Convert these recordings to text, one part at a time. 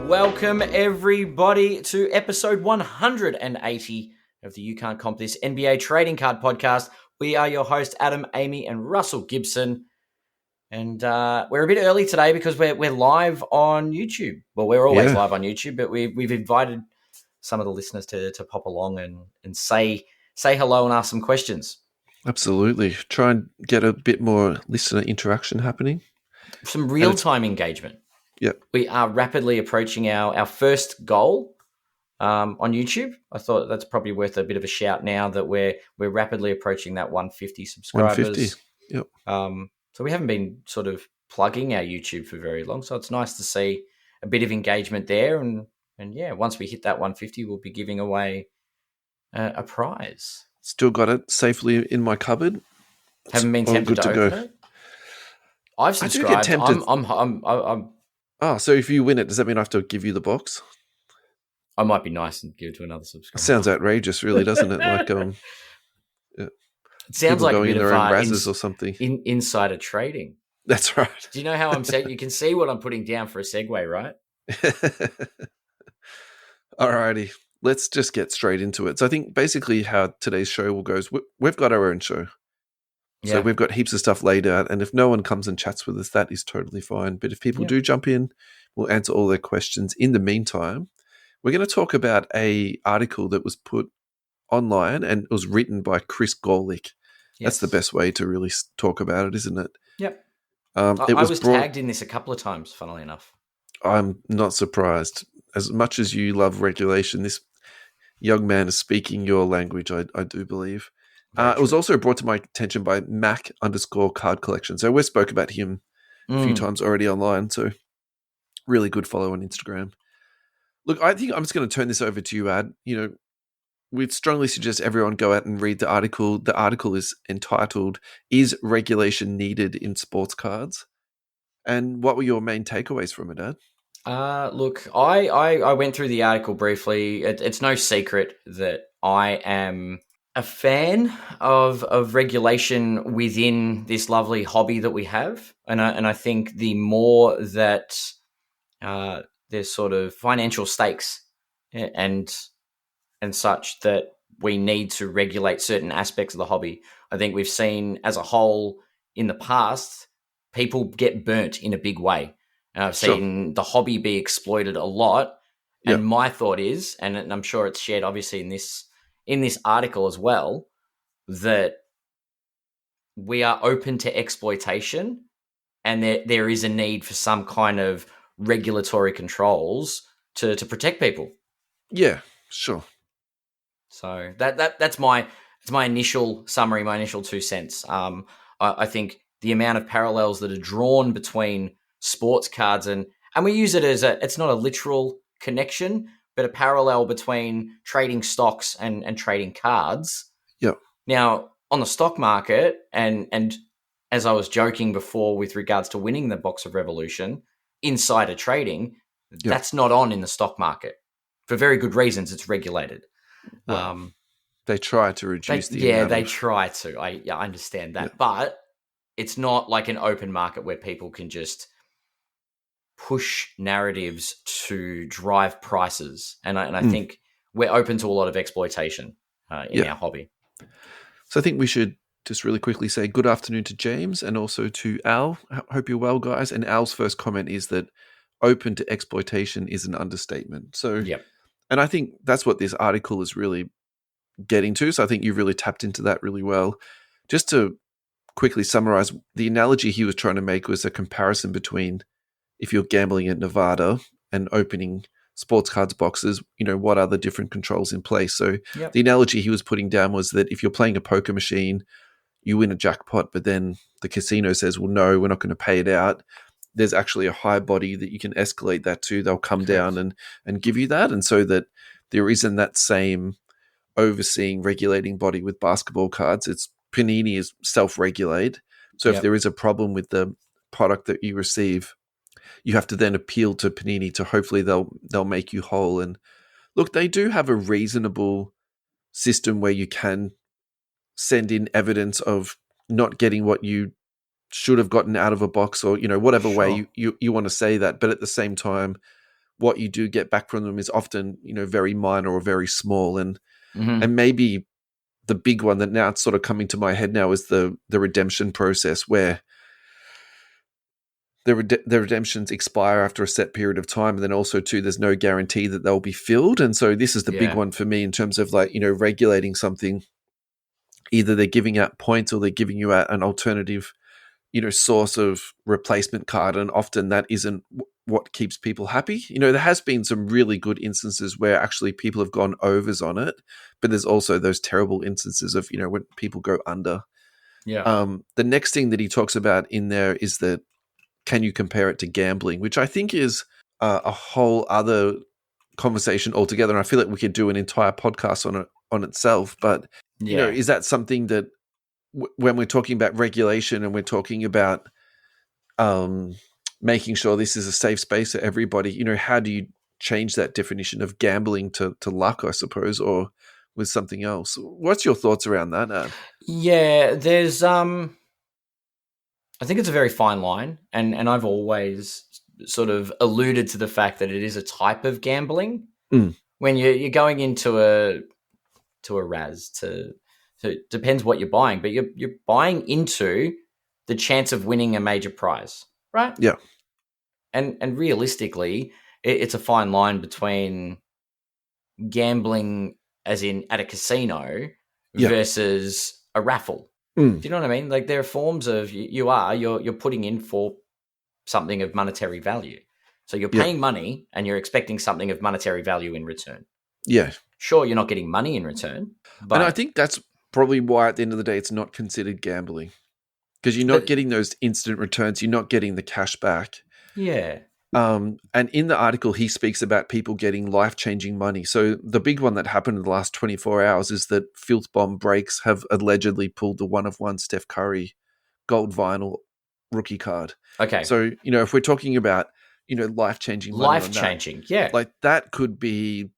Welcome, everybody, to episode 180 of the You Can't Comp This NBA Trading Card Podcast. We are your hosts, Adam, Amy, and Russell Gibson. And we're a bit early today because we're live on YouTube. Well, we're always live on YouTube, but we've invited some of the listeners to pop along and say hello and ask some questions. Absolutely. Try and get a bit more listener interaction happening. Some real-time engagement. Yeah. We are rapidly approaching our first goal on YouTube. I thought that's probably worth a bit of a shout now that we're rapidly approaching that 150 subscribers. 150, yep. So we haven't been sort of plugging our YouTube for very long, so it's nice to see a bit of engagement there. And yeah, once we hit that 150, we'll be giving away a prize. Still got it safely in my cupboard. Haven't been tempted to open it. I've subscribed. I do get tempted. I'm so if you win it, does that mean I have to give you the box? I might be nice and give it to another subscriber. Sounds outrageous, really, doesn't it? Like, it sounds like a bit of razzes or something. Insider trading. That's right. Do you know how I'm saying? You can see what I'm putting down for a segue, right? Alrighty, let's just get straight into it. So I think basically how today's show will go is we've got our own show. So we've got heaps of stuff laid out, and if no one comes and chats with us, that is totally fine. But if people do jump in, we'll answer all their questions. In the meantime, we're going to talk about an article that was put online, and it was written by Chris Gawlik. Yes. That's the best way to really talk about it, isn't it? Yep. I was tagged in this a couple of times, funnily enough. I'm not surprised. As much as you love regulation, this young man is speaking your language, I do believe. It was also brought to my attention by Mac_card collection. So we spoke about him a few times already online. So really good follow on Instagram. Look, I think I'm just going to turn this over to you, Ad. You know, we'd strongly suggest everyone go out and read the article. The article is entitled, "Is Regulation Needed in Sports Cards?" And what were your main takeaways from it, Ad? Look, I went through the article briefly. It's no secret that I am a fan of regulation within this lovely hobby that we have. And I think the more that there's sort of financial stakes and such that we need to regulate certain aspects of the hobby. I think we've seen as a whole in the past, people get burnt in a big way. And I've seen the hobby be exploited a lot. And my thought is, and I'm sure it's shared obviously in this article as well, that we are open to exploitation and there is a need for some kind of regulatory controls to protect people. Yeah, sure. So that's my initial summary, my initial 2 cents. I think the amount of parallels that are drawn between sports cards and we use it as it's not a literal connection, but a parallel between trading stocks and trading cards. Yeah. Now, on the stock market, and as I was joking before with regards to winning the box of Revolution, insider trading, that's not on in the stock market. For very good reasons, it's regulated. Well, they try to reduce the amount. Yeah, they try to. I understand that. Yeah. But it's not like an open market where people can just push narratives to drive prices. And I think we're open to a lot of exploitation in our hobby. So I think we should just really quickly say good afternoon to James and also to Al. Hope you're well, guys. And Al's first comment is that open to exploitation is an understatement. So, and I think that's what this article is really getting to. So I think you've really tapped into that really well. Just to quickly summarize, the analogy he was trying to make was a comparison between if you're gambling at Nevada and opening sports cards boxes, you know, what are the different controls in place? So the analogy he was putting down was that if you're playing a poker machine, you win a jackpot, but then the casino says, well, no, we're not going to pay it out. There's actually a high body that you can escalate that to. They'll come down and give you that. And so that there isn't that same overseeing, regulating body with basketball cards. It's Panini is self-regulate. So if there is a problem with the product that you receive, you have to then appeal to Panini to hopefully they'll make you whole. And look, they do have a reasonable system where you can send in evidence of not getting what you should have gotten out of a box, or, you know, whatever way you want to say that. But at the same time, what you do get back from them is often, very minor or very small. And Mm-hmm. and maybe the big one that now it's sort of coming to my head now is the redemption process, where the redemptions expire after a set period of time, and then also too, there's no guarantee that they'll be filled. And so this is the big one for me in terms of regulating something. Either they're giving out points or they're giving you out an alternative, source of replacement card, and often that isn't what keeps people happy. There has been some really good instances where actually people have gone overs on it, but there's also those terrible instances of when people go under. Yeah. The next thing that he talks about in there is that, can you compare it to gambling, which I think is a whole other conversation altogether. And I feel like we could do an entire podcast on itself. But, is that something that when we're talking about regulation and we're talking about making sure this is a safe space for everybody, how do you change that definition of gambling to luck, I suppose, or with something else? What's your thoughts around that, Ad? Yeah, there's I think it's a very fine line, and I've always sort of alluded to the fact that it is a type of gambling. When you're going into a razz, so it depends what you're buying, but you're buying into the chance of winning a major prize, right? Yeah. And realistically, it's a fine line between gambling, as in at a casino, versus a raffle. Do you know what I mean? Like, there are forms of you're putting in for something of monetary value. So you're paying money and you're expecting something of monetary value in return. Yeah. Sure, you're not getting money in return. But and I think that's probably why at the end of the day it's not considered gambling. Because you're not getting those instant returns. You're not getting the cash back. Yeah. And in the article, he speaks about people getting life-changing money. So the big one that happened in the last 24 hours is that Filth Bomb Breaks have allegedly pulled the 1-of-1 Steph Curry gold vinyl rookie card. Okay. So, if we're talking about, life-changing money. Life-changing, yeah. Like, that could be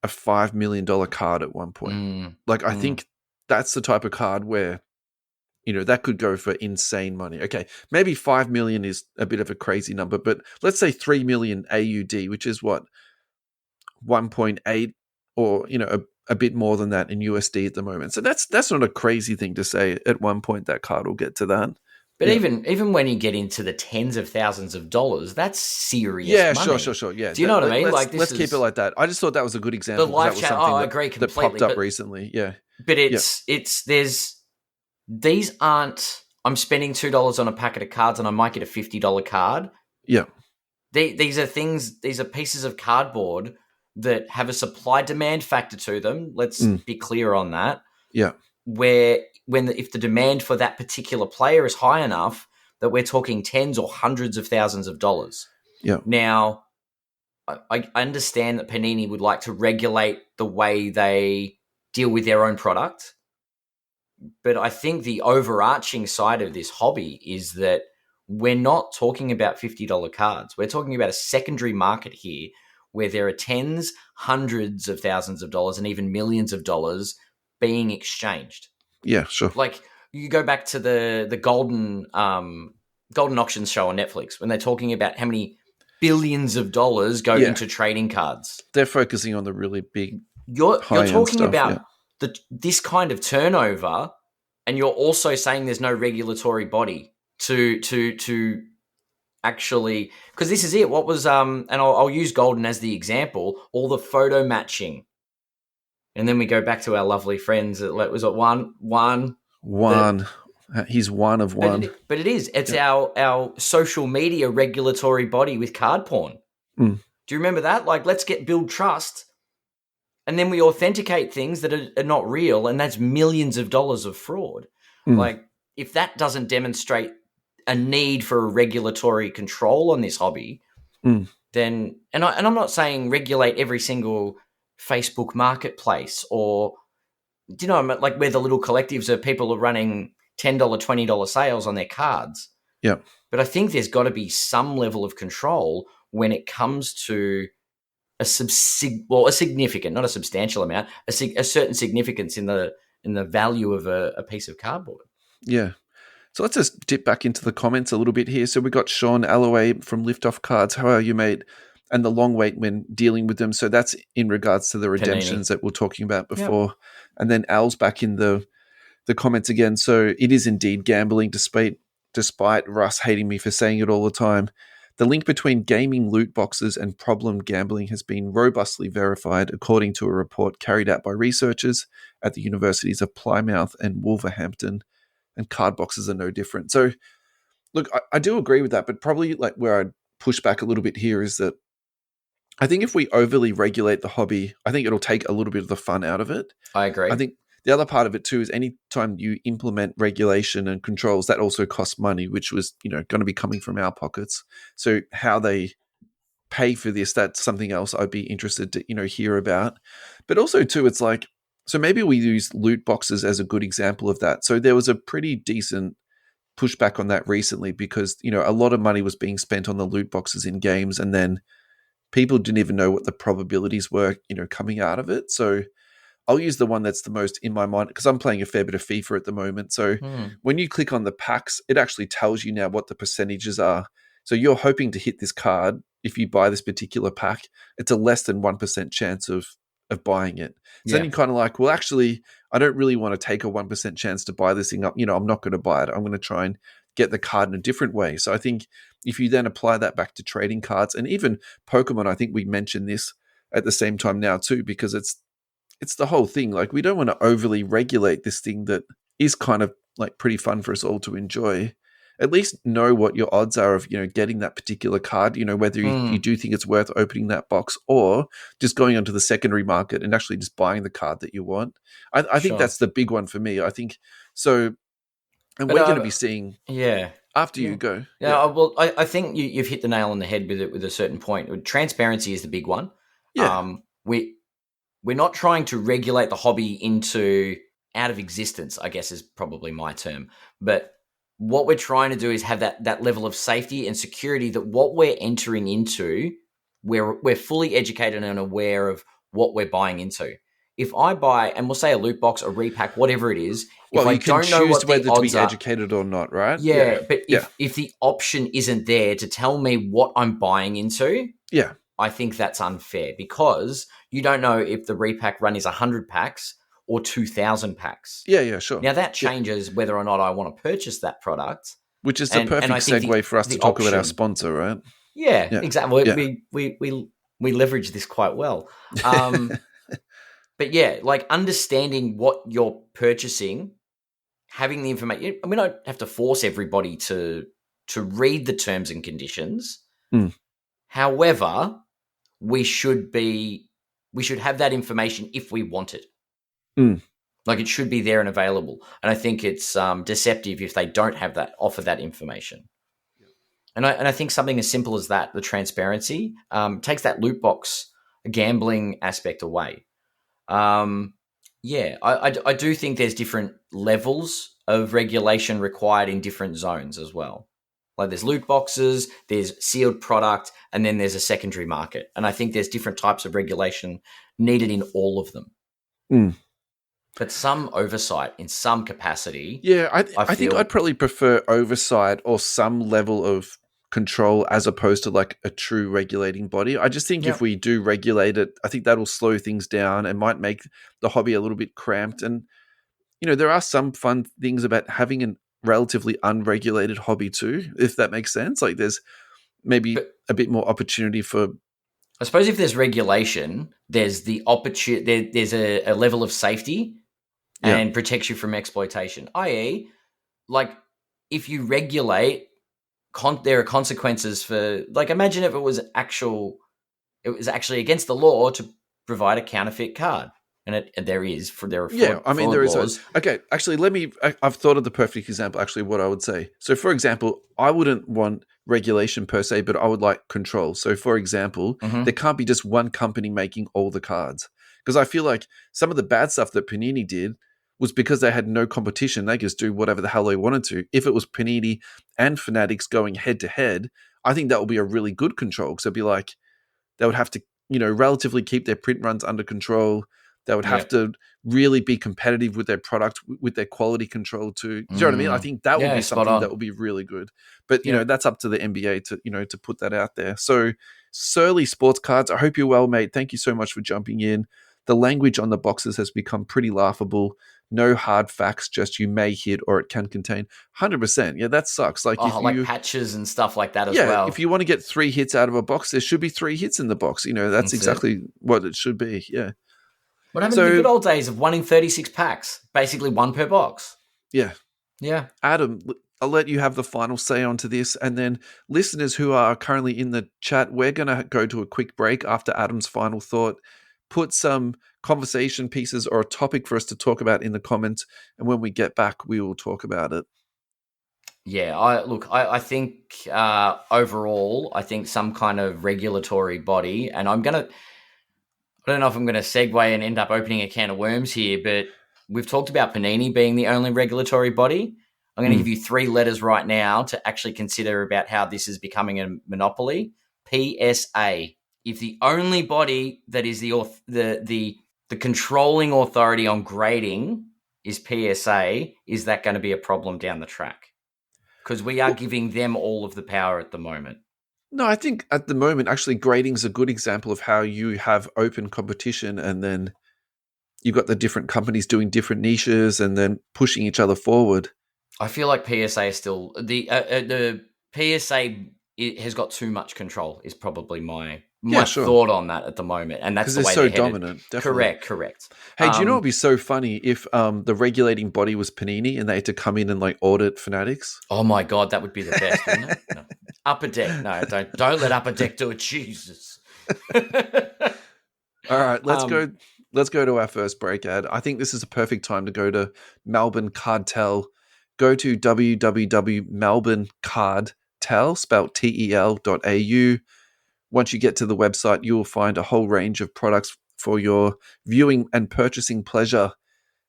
a $5 million card at one point. I think that's the type of card where, that could go for insane money. Okay, maybe 5 million is a bit of a crazy number, but let's say 3 million AUD, which is what, 1.8 or, a bit more than that in USD at the moment. So that's not a crazy thing to say. At one point, that card will get to that. But even when you get into the tens of thousands of dollars, that's serious money. Sure. Yeah. Do you know what I mean? Let's keep it like that. I just thought that was a good example. The live chat, I agree completely. That popped up recently, yeah. But these aren't, I'm spending $2 on a packet of cards and I might get a $50 card. Yeah. These are pieces of cardboard that have a supply-demand factor to them. Let's be clear on that. Yeah. Where if the demand for that particular player is high enough that we're talking tens or hundreds of thousands of dollars. Yeah. Now, I understand that Panini would like to regulate the way they deal with their own product. But I think the overarching side of this hobby is that we're not talking about $50 cards. We're talking about a secondary market here where there are tens, hundreds of thousands of dollars, and even millions of dollars being exchanged. Yeah, sure. Like, you go back to the golden auctions show on Netflix when they're talking about how many billions of dollars go into trading cards. They're focusing on the really big, You're talking stuff, about this kind of turnover, and you're also saying there's no regulatory body to actually, because this is it. What was and I'll use Golden as the example. All the photo matching, and then we go back to our lovely friends. Was it one? He's one of one. But it is. It's our social media regulatory body with card porn. Do you remember that? Like, let's build trust. And then we authenticate things that are not real, and that's millions of dollars of fraud. Like, if that doesn't demonstrate a need for a regulatory control on this hobby, then and I'm not saying regulate every single Facebook marketplace or, do you know, like where the little collectives of people are running $10, $20 sales on their cards. Yeah. But I think there's got to be some level of control when it comes to a significant, not a substantial amount, a certain significance in the value of a piece of cardboard. Yeah. So let's just dip back into the comments a little bit here. So we got Sean Alloway from Liftoff Cards. How are you, mate? and the long wait when dealing with them. So that's in regards to the redemptions Panini. that we're talking about before. Yep. And then Al's back in the comments again. So it is indeed gambling, despite Russ hating me for saying it all the time. The link between gaming loot boxes and problem gambling has been robustly verified, according to a report carried out by researchers at the universities of Plymouth and Wolverhampton. And card boxes are no different. So, look, I do agree with that, but probably like where I'd push back a little bit here is that I think if we overly regulate the hobby, I think it'll take a little bit of the fun out of it. I agree. I think the other part of it too is anytime you implement regulation and controls, that also costs money, which was, going to be coming from our pockets. So how they pay for this, that's something else I'd be interested to, hear about. But also too, it's like, so maybe we use loot boxes as a good example of that. So there was a pretty decent pushback on that recently because, a lot of money was being spent on the loot boxes in games, and then people didn't even know what the probabilities were, coming out of it. So I'll use the one that's the most in my mind because I'm playing a fair bit of FIFA at the moment. So when you click on the packs, it actually tells you now what the percentages are. So you're hoping to hit this card. If you buy this particular pack, it's a less than 1% chance of buying it. So then you're kind of like, well, actually, I don't really want to take a 1% chance to buy this thing up. I'm not going to buy it. I'm going to try and get the card in a different way. So I think if you then apply that back to trading cards and even Pokemon, I think we mentioned this at the same time now too, because it's the whole thing. Like, we don't want to overly regulate this thing that is kind of like pretty fun for us all to enjoy. At least know what your odds are of, getting that particular card, whether you do think it's worth opening that box or just going onto the secondary market and actually just buying the card that you want. I think that's the big one for me. I think so. And we're going to be seeing. Yeah. After you go. Yeah. Well, I think you've hit the nail on the head with it with a certain point. Transparency is the big one. Yeah. We're not trying to regulate the hobby into out of existence, I guess is probably my term. But what we're trying to do is have that level of safety and security that what we're entering into, we're fully educated and aware of what we're buying into. If I buy, and we'll say a loot box, a repack, whatever it is, well, if I you can don't know choose what whether the odds to be educated or not, right? Yeah, but if the option isn't there to tell me what I'm buying into, I think that's unfair because you don't know if the repack run is 100 packs or 2,000 packs. Yeah, sure. Now that changes whether or not I want to purchase that product. Which is the perfect segue for us to talk about our sponsor, right? Yeah. Exactly. Yeah. We leverage this quite well. But yeah, like understanding what you're purchasing, having the information. We don't have to force everybody to read the terms and conditions. However, we should have that information if we want it. Like it should be there and available. And I think it's deceptive if they don't offer that information. And I think something as simple as that, the transparency, takes that loot box gambling aspect away. I do think there's different levels of regulation required in different zones as well. Like there's loot boxes, there's sealed product, and then there's a secondary market. And I think there's different types of regulation needed in all of them. But some oversight in some capacity. Yeah, I think I'd probably prefer oversight or some level of control as opposed to like a true regulating body. I just think if we do regulate it, I think that'll slow things down and might make the hobby a little bit cramped. And, there are some fun things about having a relatively unregulated hobby too, if that makes sense. Like there's maybe a bit more opportunity for... I suppose if there's regulation, there's the opportunity, there's a level of safety and protects you from exploitation. i.e., like if you regulate, there are consequences for, like imagine if it was actually against the law to provide a counterfeit card. And there are there is laws. Okay, actually, I've thought of the perfect example, actually, what I would say. So, for example, I wouldn't want regulation per se, but I would like control. So, for example, there can't be just one company making all the cards. Because I feel like some of the bad stuff that Panini did was because they had no competition. They just do whatever the hell they wanted to. If it was Panini and Fanatics going head to head, I think that would be a really good control. Because it'd be like, they would have to, relatively keep their print runs under control. They would have to really be competitive with their product, with their quality control too. Do you know what I mean? I think that would be something that would be really good. But, that's up to the NBA to put that out there. So Surly Sports Cards, I hope you're well, mate. Thank you so much for jumping in. The language on the boxes has become pretty laughable. No hard facts, just you may hit or it can contain. 100%. Yeah, that sucks. Like if like you, patches and stuff like that as yeah, if well. you want to get 3 hits out of a box, there should be 3 hits in the box. That's That's it. exactly what it should be. Yeah. What happened to the So, good old days of 1 in 36 packs? Basically 1 per box. yeah. Yeah. Adam, I'll let you have the final say onto this. And then listeners who are currently in the chat, we're going to go to a quick break after Adam's final thought. Put some conversation pieces or a topic for us to talk about in the comments. And when we get back, we will talk about it. Yeah, I think overall, I think some kind of regulatory body, and I don't know if I'm going to segue and end up opening a can of worms here, but we've talked about Panini being the only regulatory body. I'm going to give you 3 letters right now to actually consider about how this is becoming a monopoly. PSA. If the only body that is the controlling authority on grading is PSA, is that going to be a problem down the track? Because we are giving them all of the power at the moment. No, I think at the moment, actually, grading is a good example of how you have open competition and then you've got the different companies doing different niches and then pushing each other forward. I feel like PSA is still the PSA has got too much control. Is probably my thought on that at the moment, and that's the way they're so dominant. Definitely. Correct. Hey, do you know what would be so funny if the regulating body was Panini and they had to come in and like audit Fanatics? Oh my god, that would be the best, wouldn't it? No. Upper Deck, no, don't let Upper Deck do it. Jesus. All right, let's go. Let's go to our first break ad. I think this is a perfect time to go to Melbourne Cardtel. Go to www.melbournecardtel, spelled tel.au. Once you get to the website, you will find a whole range of products for your viewing and purchasing pleasure.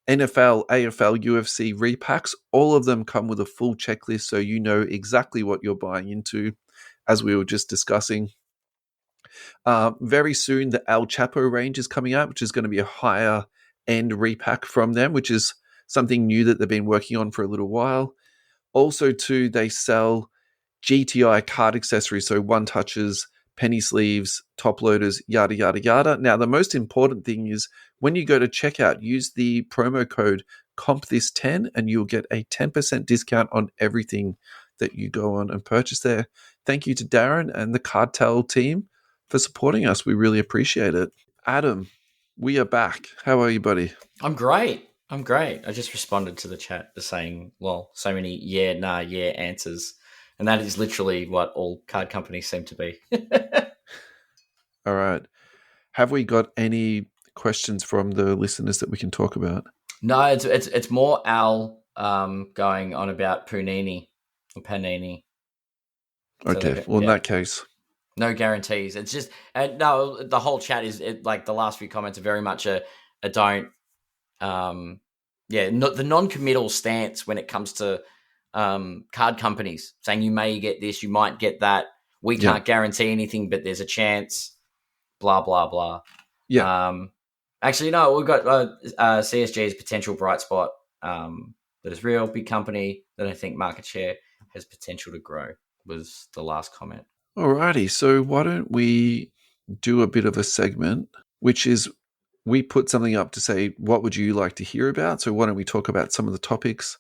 NFL, AFL, UFC repacks, all of them come with a full checklist so you know exactly what you're buying into, as we were just discussing. Very soon, the El Chapo range is coming out, which is going to be a higher end repack from them, which is something new that they've been working on for a little while. Also, too, they sell GTI card accessories, so one touches, penny sleeves, top loaders, yada, yada, yada. Now, the most important thing is when you go to checkout, use the promo code COMPTHIS10 and you'll get a 10% discount on everything that you go on and purchase there. Thank you to Darren and the Cartel team for supporting us. We really appreciate it. Adam, we are back. How are you, buddy? I'm great. I just responded to the chat saying, well, so many yeah, nah, yeah answers. And that is literally what all card companies seem to be. All right. Have we got any questions from the listeners that we can talk about? No, it's more Al going on about Panini. Okay. So, in that case, no guarantees. It's just no. The whole chat is like the last few comments are very much a don't. The non-committal stance when it comes to card companies saying you may get this, you might get that. We can't guarantee anything, but there's a chance. Blah blah blah. Yeah. Actually, no. We've got CSG's potential bright spot that is real. Big company that I think market share has potential to grow was the last comment. Alrighty. So why don't we do a bit of a segment, which is we put something up to say, what would you like to hear about? So why don't we talk about some of the topics?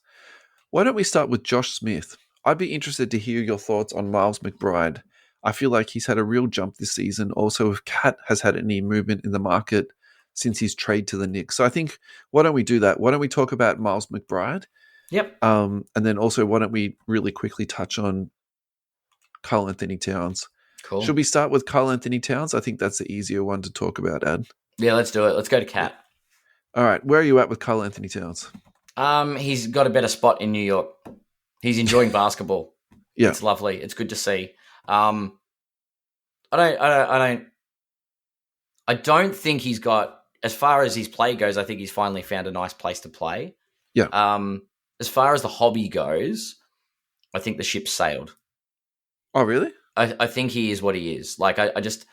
Why don't we start with Josh Smith? I'd be interested to hear your thoughts on Miles McBride. I feel like he's had a real jump this season. Also, if Cat has had any movement in the market since his trade to the Knicks. So I think, why don't we do that? Why don't we talk about Miles McBride? Yep. And then also, why don't we really quickly touch on Karl Anthony Towns? Cool. Should we start with Karl Anthony Towns? I think that's the easier one to talk about, Ad. Yeah, let's do it. Let's go to Cat. All right. Where are you at with Karl Anthony Towns? He's got a better spot in New York. He's enjoying basketball. Yeah. It's lovely. It's good to see. I don't think he's got, as far as his play goes, I think he's finally found a nice place to play. Yeah. As far as the hobby goes, I think the ship's sailed. Oh, really? I think he is what he is. Like, I just,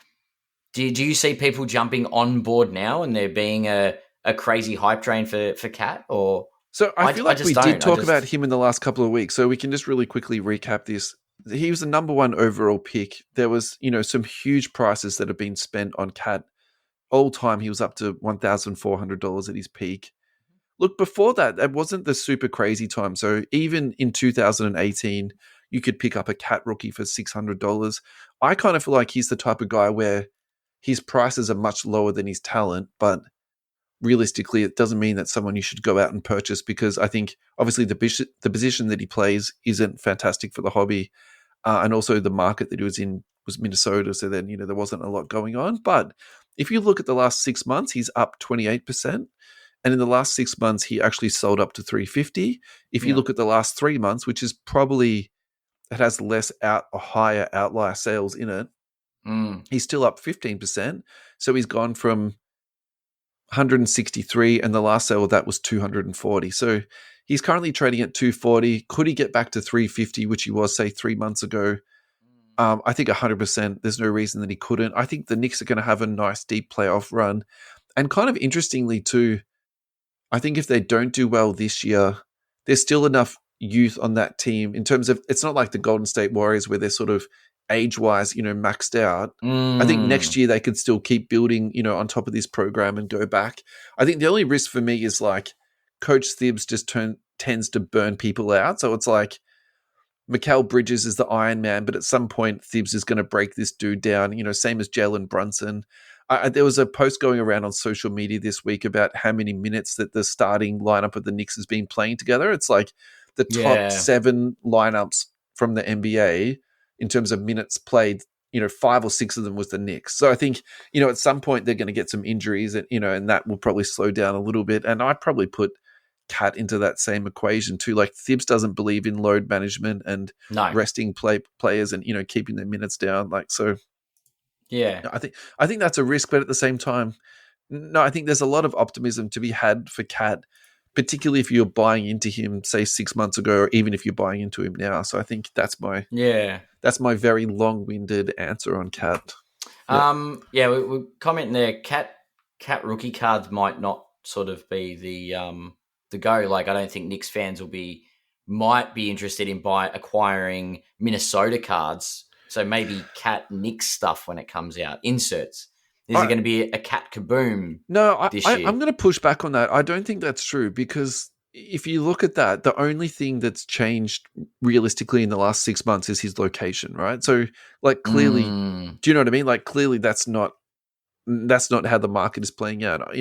do you see people jumping on board now and there being a crazy hype train for Cat? Or so I feel like we did talk about him in the last couple of weeks, so we can just really quickly recap this. he was the number one overall pick. There was, some huge prices that have been spent on Cat. All time, he was up to $1,400 at his peak. Look, before that, that wasn't the super crazy time. So even in 2018, you could pick up a Cat rookie for $600. I kind of feel like he's the type of guy where his prices are much lower than his talent, but realistically, it doesn't mean that's someone you should go out and purchase, because I think obviously the position that he plays isn't fantastic for the hobby. And also the market that he was in was Minnesota. So then, there wasn't a lot going on. But if you look at the last 6 months, he's up 28%. And in the last 6 months, he actually sold up to 350. If you Yeah. look at the last 3 months, which is probably, it has less higher outlier sales in it, he's still up 15%. So he's gone from 163, and the last sale of that was 240. So he's currently trading at 240. Could he get back to 350, which he was, say, 3 months ago? I think 100%. There's no reason that he couldn't. I think the Knicks are going to have a nice deep playoff run. And kind of interestingly too, I think if they don't do well this year, there's still enough youth on that team in terms of, it's not like the Golden State Warriors where they're sort of age-wise, maxed out. I think next year they could still keep building, on top of this program and go back. I think the only risk for me is like Coach Thibs just tends to burn people out. So it's like Mikal Bridges is the Iron Man, but at some point Thibs is going to break this dude down, same as Jalen Brunson. There was a post going around on social media this week about how many minutes that the starting lineup of the Knicks has been playing together. It's like the top 7 lineups from the NBA in terms of minutes played, 5 or 6 of them was the Knicks. So I think, at some point they're going to get some injuries and, and that will probably slow down a little bit. And I'd probably put Cat into that same equation too. Like Thibs doesn't believe in load management and resting players and, keeping their minutes down. Like, so yeah, I think that's a risk, but at the same time, no, I think there's a lot of optimism to be had for Cat, particularly if you're buying into him, say 6 months ago, or even if you're buying into him now. So I think that's my very long-winded answer on Cat. we comment there. Cat rookie cards might not sort of be the go. Like, I don't think Knicks fans might be interested in acquiring Minnesota cards. So maybe Cat Knicks stuff when it comes out. Inserts. Is it going to be a Cat Kaboom? No, this year? I'm going to push back on that. I don't think that's true, because if you look at that, the only thing that's changed realistically in the last 6 months is his location, right? So, like, clearly, do you know what I mean? Like, clearly that's not how the market is playing out.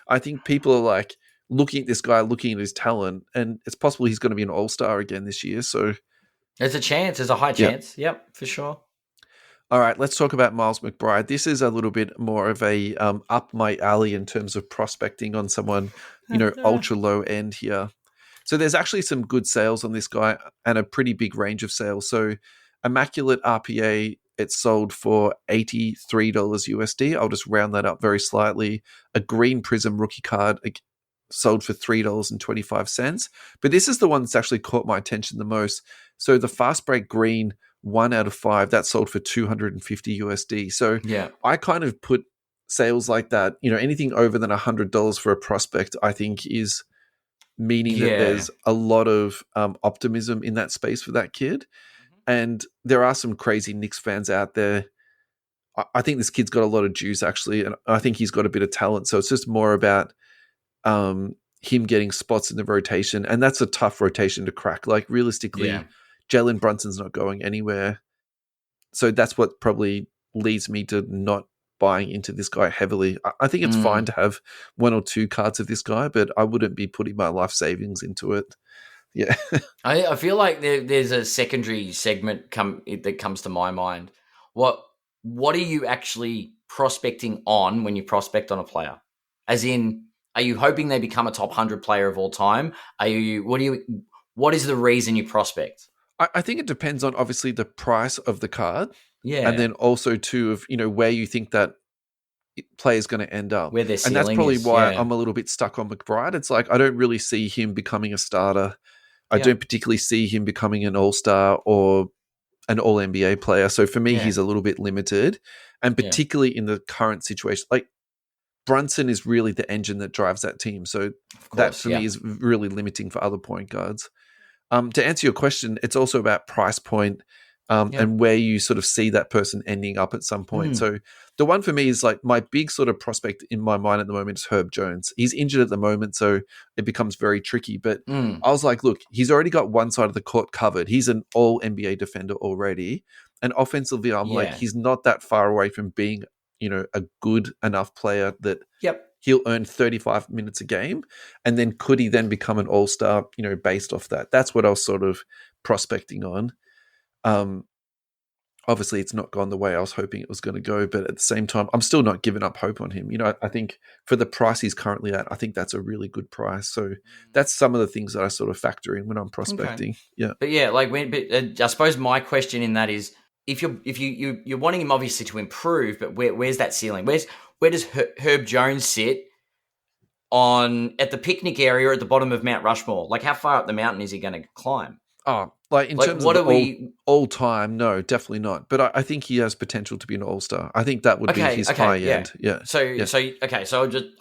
I think people are like looking at this guy, looking at his talent, and it's possible he's going to be an all-star again this year. So there's a chance. There's a high chance. Yep, for sure. All right, let's talk about Miles McBride. This is a little bit more of a up my alley in terms of prospecting on someone, ultra low end here. So there's actually some good sales on this guy and a pretty big range of sales. So Immaculate RPA, it sold for $83 USD. I'll just round that up very slightly. A Green Prism rookie card sold for $3.25. But this is the one that's actually caught my attention the most. So the Fast Break Green 1 out of 5, that sold for $250 USD. So I kind of put sales like that, anything over than $100 for a prospect, I think is meaning that there's a lot of optimism in that space for that kid. And there are some crazy Knicks fans out there. I think this kid's got a lot of juice, actually, and I think he's got a bit of talent. So it's just more about him getting spots in the rotation, and that's a tough rotation to crack. Like, realistically, Jalen Brunson's not going anywhere. So that's what probably leads me to not buying into this guy heavily. I think it's fine to have 1 or 2 cards of this guy, but I wouldn't be putting my life savings into it. Yeah. I feel like there's a secondary segment that comes to my mind. What are you actually prospecting on when you prospect on a player? As in, are you hoping they become a top 100 player of all time? What is the reason you prospect? I think it depends on, obviously, the price of the card. Yeah. And then also too of, where you think that player is going to end up. Where their ceiling is. And that's probably why yeah. I'm a little bit stuck on McBride. It's like, I don't really see him becoming a starter. I don't particularly see him becoming an all-star or an all-NBA player. So for me, he's a little bit limited. And particularly in the current situation, like Brunson is really the engine that drives that team. So that for me is really limiting for other point guards. To answer your question, it's also about price point. and where you sort of see that person ending up at some point. So the one for me is like my big sort of prospect in my mind at the moment is Herb Jones. He's injured at the moment, so it becomes very tricky. But I was like, look, he's already got one side of the court covered. He's an all NBA defender already. And offensively, I'm like, he's not that far away from being, a good enough player that he'll earn 35 minutes a game. And then could he then become an all-star, based off that? That's what I was sort of prospecting on. Obviously, it's not gone the way I was hoping it was going to go, but at the same time, I'm still not giving up hope on him. I think for the price he's currently at, I think that's a really good price. So that's some of the things that I sort of factor in when I'm prospecting. Okay. Yeah, but yeah, I suppose my question in that is, if you're wanting him obviously to improve, but where's that ceiling? Where does Herb Jones sit at the picnic area at the bottom of Mount Rushmore? Like, how far up the mountain is he going to climb? Oh, like in terms of all time, no, definitely not. But I think he has potential to be an all-star. I think that would be his high end. Yeah. So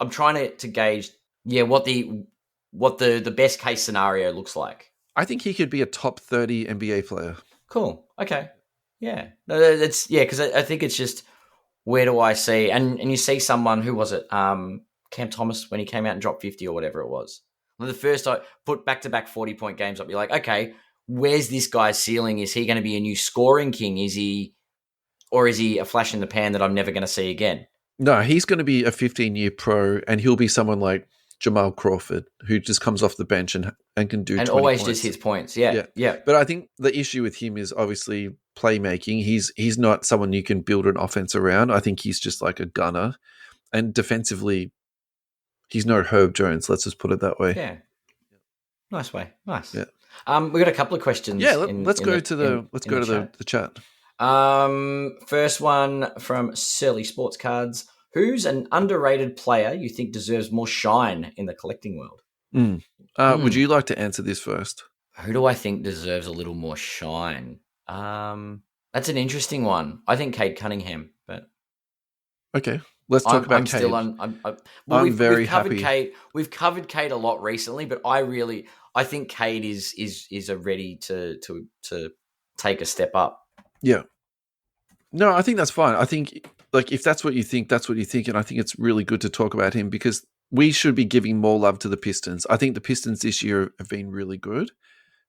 I'm trying to gauge, what the best case scenario looks like. I think he could be a top 30 NBA player. Cool. Okay. Yeah. No, that's because I think it's just, where do I see, and you see someone, who was it? Cam Thomas, when he came out and dropped 50 or whatever it was. The first I put back-to-back 40-point games up, you're like, okay, where's this guy's ceiling? Is he going to be a new scoring king? Is he a flash in the pan that I'm never going to see again? No, he's going to be a 15-year pro, and he'll be someone like Jamal Crawford, who just comes off the bench and can do 20 always points. Just his points. Yeah. But I think the issue with him is obviously playmaking. He's not someone you can build an offense around. I think he's just like a gunner, and defensively, he's no Herb Jones. Let's just put it that way. Yeah. Nice way. Nice. Yeah. We got a couple of questions. Yeah. Let's go to the chat. First one from Surly Sports Cards. Who's an underrated player you think deserves more shine in the collecting world? Would you like to answer this first? Who do I think deserves a little more shine? That's an interesting one. I think Cade Cunningham, but okay. Let's talk about Cade. We've covered Cade. We've covered Cade a lot recently, but I think Cade is ready to take a step up. Yeah. No, I think that's fine. I think if that's what you think, that's what you think, and I think it's really good to talk about him because we should be giving more love to the Pistons. I think the Pistons this year have been really good,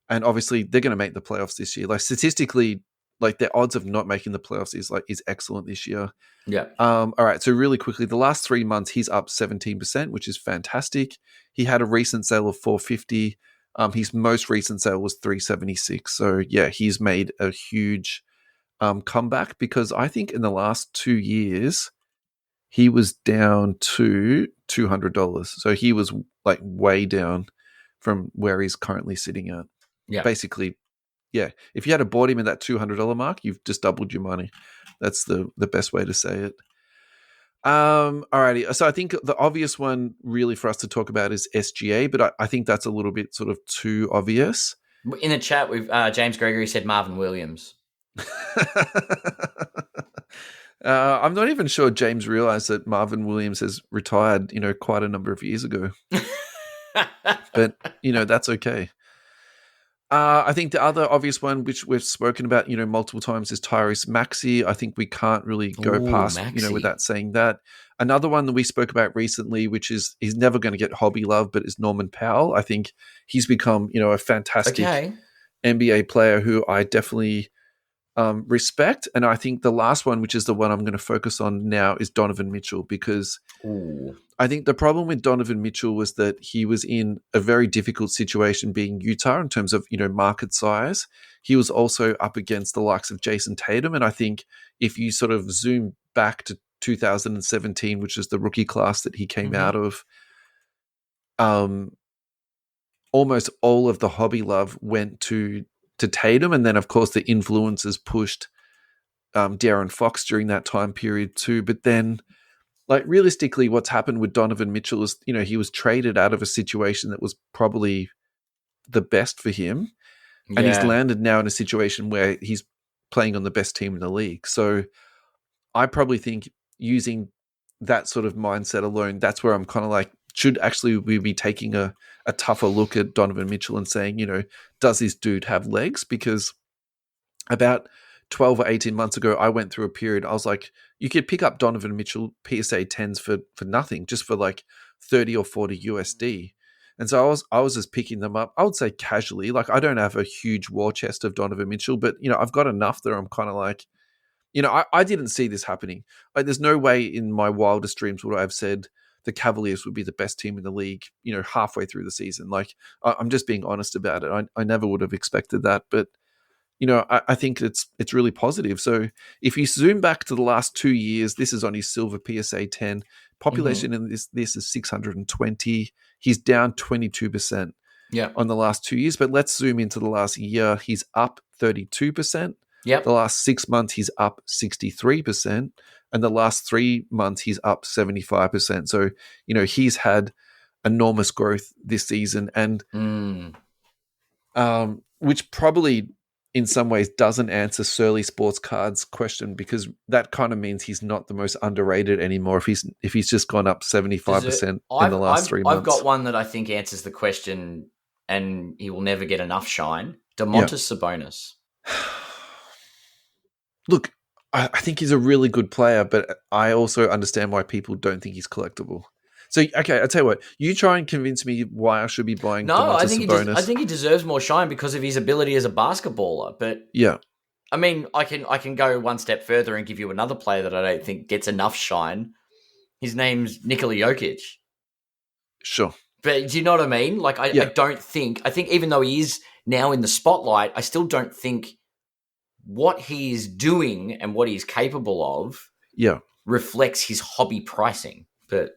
and obviously they're going to make the playoffs this year. Like statistically, their odds of not making the playoffs is excellent this year. Yeah. All right. So really quickly, the last 3 months he's up 17%, which is fantastic. He had a recent sale of 450. His most recent sale was 376. So yeah, he's made a huge comeback because I think in the last 2 years he was down to $200. So he was way down from where he's currently sitting at. Yeah. Basically, yeah. If you had bought him at that $200 mark, you've just doubled your money. That's the best way to say it. Alrighty. So I think the obvious one really for us to talk about is SGA, but I think that's a little bit sort of too obvious. In the chat, with James Gregory said Marvin Williams. I'm not even sure James realized that Marvin Williams has retired, quite a number of years ago. But, that's okay. I think the other obvious one, which we've spoken about, multiple times, is Tyrese Maxey. I think we can't really go past, without saying that. Another one that we spoke about recently, which is he's never going to get hobby love, but is Norman Powell. I think he's become, a fantastic NBA player who I definitely respect. And I think the last one, which is the one I'm going to focus on now, is Donovan Mitchell, because I think the problem with Donovan Mitchell was that he was in a very difficult situation being Utah in terms of, market size. He was also up against the likes of Jason Tatum. And I think if you sort of zoom back to 2017, which is the rookie class that he came out of, almost all of the hobby love went to Tatum. And then, of course, the influences pushed De'Aaron Fox during that time period too. But then, realistically, what's happened with Donovan Mitchell is, he was traded out of a situation that was probably the best for him. Yeah. And he's landed now in a situation where he's playing on the best team in the league. So I probably think using that sort of mindset alone, that's where I'm kind of should actually we be taking a tougher look at Donovan Mitchell and saying, does this dude have legs? Because about 12 or 18 months ago, I went through a period. I was like, you could pick up Donovan Mitchell PSA 10s for nothing, just for like 30 or 40 USD. And so I was just picking them up. I would say casually. Like, I don't have a huge war chest of Donovan Mitchell, but I've got enough that I'm kind of like, I didn't see this happening. Like, there's no way in my wildest dreams would I have said the Cavaliers would be the best team in the league, halfway through the season. Like, I'm just being honest about it. I never would have expected that, but I think it's really positive. So if you zoom back to the last 2 years, this is on his silver PSA 10. Population in this is 620. He's down 22% on the last 2 years. But let's zoom into the last year. He's up 32%. Yep. The last 6 months, he's up 63%. And the last 3 months, he's up 75%. So, he's had enormous growth this season. And which probably in some ways doesn't answer Surly Sports Cards' question, because that kind of means he's not the most underrated anymore if he's just gone up 75% in the last 3 months. I've got one that I think answers the question, and he will never get enough shine. Domantas Sabonis. Look, I think he's a really good player, but I also understand why people don't think he's collectible. So, okay, I'll tell you what. You try and convince me why I should be buying Domantas Sabonis. I think he deserves more shine because of his ability as a basketballer. But yeah, I mean, I can go one step further and give you another player that I don't think gets enough shine. His name's Nikola Jokic. Sure. But do you know what I mean? Like, I think even though he is now in the spotlight, I still don't think what he is doing and what he's capable of reflects his hobby pricing. But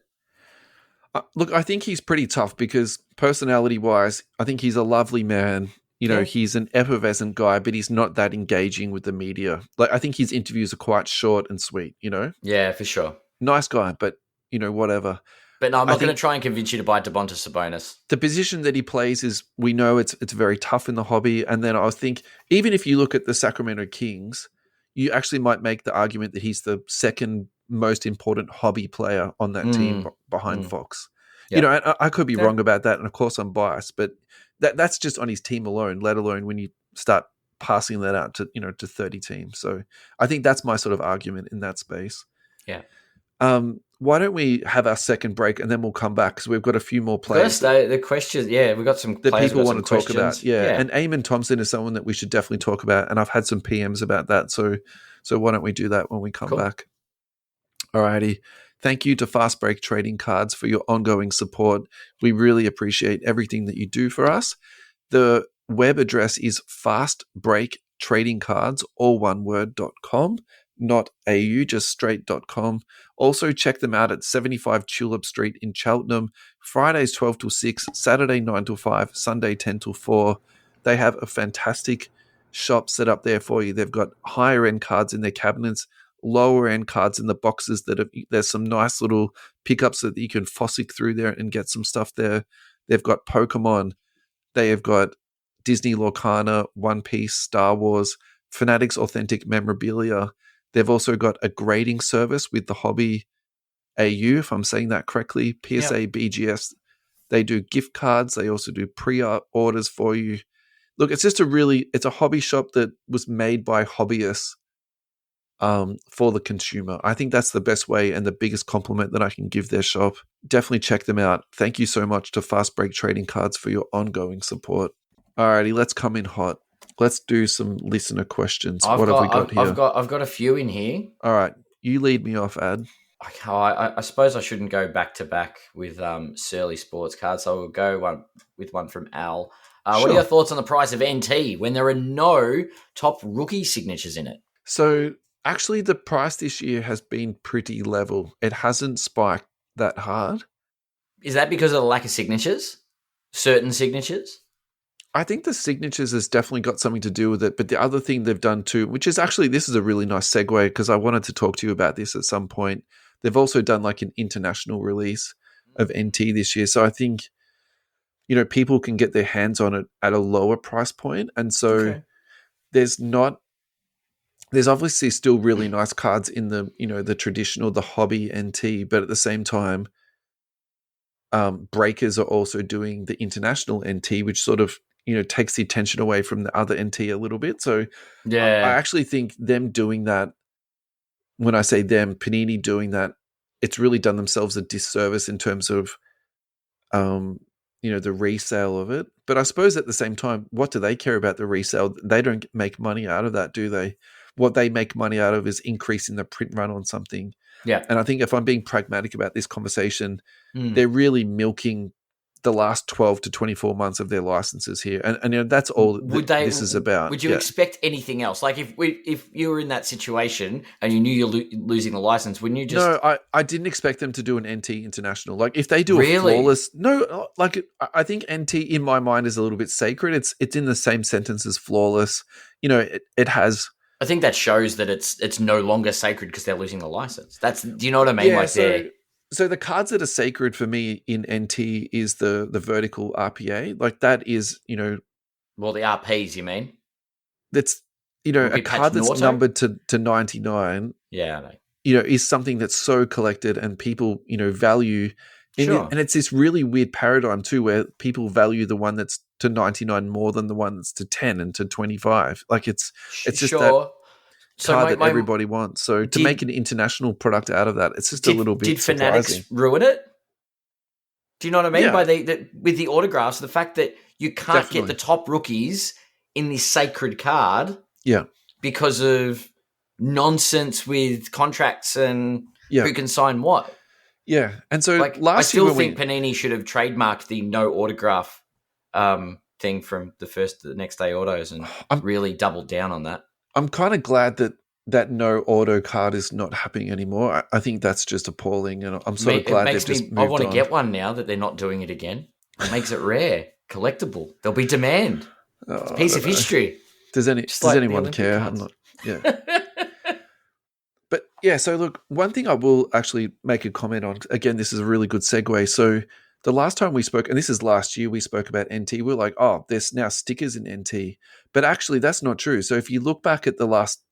look, I think he's pretty tough because personality-wise, I think he's a lovely man. He's an effervescent guy, but he's not that engaging with the media. Like, I think his interviews are quite short and sweet, Yeah, for sure. Nice guy, but, whatever. But no, I'm not going to try and convince you to buy Domantas Sabonis. The position that he plays is, we know it's very tough in the hobby. And then I think, even if you look at the Sacramento Kings, you actually might make the argument that he's the second most important hobby player on that team behind Fox. Yep. I could be wrong about that, and of course I'm biased, but that's just on his team alone, let alone when you start passing that out to 30 teams. So I think that's my sort of argument in that space. Yeah. Why don't we have our second break and then we'll come back, because we've got a few more players. The questions, we've got some that players people want to talk questions. about. Yeah. And Eamon Thompson is someone that we should definitely talk about, and I've had some PMs about that. So why don't we do that when we come back? Alrighty. Thank you to Fast Break Trading Cards for your ongoing support. We really appreciate everything that you do for us. The web address is fastbreaktradingcards, all one word.com, not au, just straight.com. Also check them out at 75 Tulip Street in Cheltenham, Fridays 12 till 6, Saturday 9 till 5, Sunday 10 till 4. They have a fantastic shop set up there for you. They've got higher end cards in their cabinets, lower end cards in the boxes there's some nice little pickups that you can fossick through there and get some stuff there. They've got Pokemon. They have got Disney Lorcana, One Piece, Star Wars, Fanatics Authentic Memorabilia. They've also got a grading service with the Hobby AU, if I'm saying that correctly, PSA, BGS. They do gift cards. They also do pre-orders for you. Look, it's a hobby shop that was made by hobbyists for the consumer. I think that's the best way and the biggest compliment that I can give their shop. Definitely check them out. Thank you so much to Fast Break Trading Cards for your ongoing support. Alrighty, let's come in hot. Let's do some listener questions. What have we got here? I've got a few in here. All right, you lead me off, Ad. I suppose I shouldn't go back to back with Surly Sports Cards, so we'll go with one from Al. Sure. What are your thoughts on the price of NT when there are no top rookie signatures in it? So actually, the price this year has been pretty level. It hasn't spiked that hard. Is that because of the lack of signatures? Certain signatures? I think the signatures has definitely got something to do with it. But the other thing they've done too, which is actually, this is a really nice segue because I wanted to talk to you about this at some point. They've also done like an international release of NT this year. So I think, people can get their hands on it at a lower price point. And so there's obviously still really nice cards in the, the traditional, the hobby NT, but at the same time, Breakers are also doing the international NT, which sort of takes the attention away from the other NT a little bit. So I Yeah. actually think them doing that, when I say them, Panini doing that, it's really done themselves a disservice in terms of the resale of it. But I suppose at the same time, what do they care about the resale? They don't make money out of that, do they? What they make money out of is increasing the print run on something. Yeah. And I think if I'm being pragmatic about this conversation, Mm. they're really milking the last 12 to 24 months of their licenses here. And that's all this is about. Would you expect anything else? Like if you were in that situation and you knew you're losing the license, wouldn't you just... No, I didn't expect them to do an NT international. Like if they do Really? a flawless... No, like I think NT in my mind is a little bit sacred. It's in the same sentence as flawless. It has... I think that shows that it's no longer sacred because they're losing the license. Do you know what I mean? Yeah, Like so the cards that are sacred for me in NT is the vertical RPA. Like that is, well, the RPs, you mean? That's, a card that's numbered to 99. Yeah, I know. Is something that's so collected and people, value. Sure. And it's this really weird paradigm too, where people value the one that's to 99 more than the one that's to 10 and to 25. Like it's just that card that everybody wants. So to make an international product out of that, it's just a little bit surprising. Did Fanatics ruin it? Do you know what I mean? Yeah. By with the autographs, the fact that you can't get the top rookies in this sacred card, yeah, because of nonsense with contracts and who can sign what. Yeah, and so I still think Panini should have trademarked the no autograph thing from the next day autos and really doubled down on that. I'm kind of glad that no auto card is not happening anymore. I think that's just appalling, and I'm sort of glad they've just moved on. I want to get one now that they're not doing it again. It makes it rare, collectible. There'll be demand. It's a piece of history. Does anyone care? I'm not. Yeah. But yeah, so look, one thing I will actually make a comment on, again, this is a really good segue. So the last time we spoke, and this is last year, we spoke about NT, we were like, oh, there's now stickers in NT. But actually that's not true. So if you look back at the last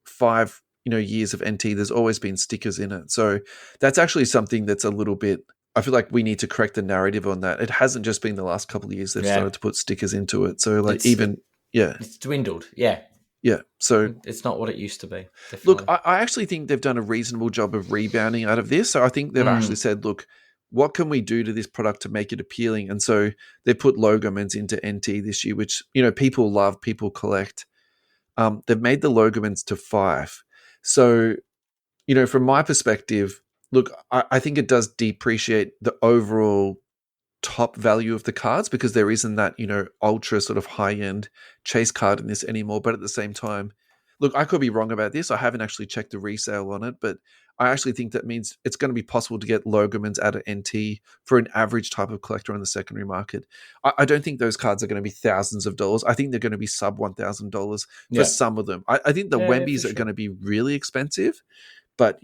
5 years of NT, there's always been stickers in it. So that's actually something that's a little bit, I feel like we need to correct the narrative on that. It hasn't just been the last couple of years they've started to put stickers into it. So like it's dwindled. Yeah. Yeah, so it's not what it used to be. Definitely. Look, I actually think they've done a reasonable job of rebounding out of this. So I think they've actually said, look, what can we do to this product to make it appealing? And so they put Logomans into NT this year, which, people love, people collect. They've made the Logomans to 5. So, from my perspective, look, I think it does depreciate the overall top value of the cards because there isn't that, ultra sort of high-end chase card in this anymore. But at the same time, look, I could be wrong about this. I haven't actually checked the resale on it, but I actually think that means it's going to be possible to get Logomans out of NT for an average type of collector on the secondary market. I don't think those cards are going to be thousands of dollars. I think they're going to be sub $1,000 for some of them. I think the Wembies are going to be really expensive, but,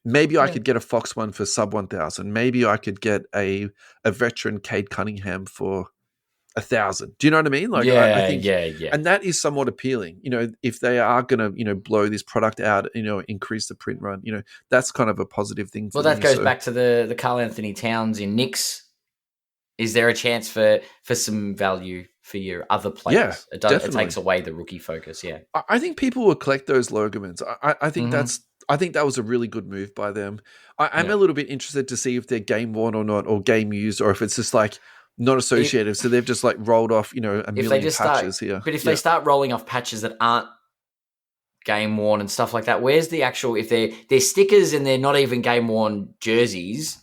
maybe I could get a Fox one for sub 1,000. Maybe I could get a veteran Cade Cunningham for 1,000. Do you know what I mean? Like, I think, and that is somewhat appealing. If they are going to, blow this product out, increase the print run, that's kind of a positive thing. Well, that goes back to the Karl Anthony Towns in Knicks. Is there a chance for some value for your other players? Yeah, it takes away the rookie focus. Yeah, I think people will collect those Logomans. I think I think that was a really good move by them. I'm a little bit interested to see if they're game worn or not, or game used, or if it's just like not associated. So they've just like rolled off, a million patches here. But if they start rolling off patches that aren't game worn and stuff like that, where's the actual? If they're stickers and they're not even game worn jerseys,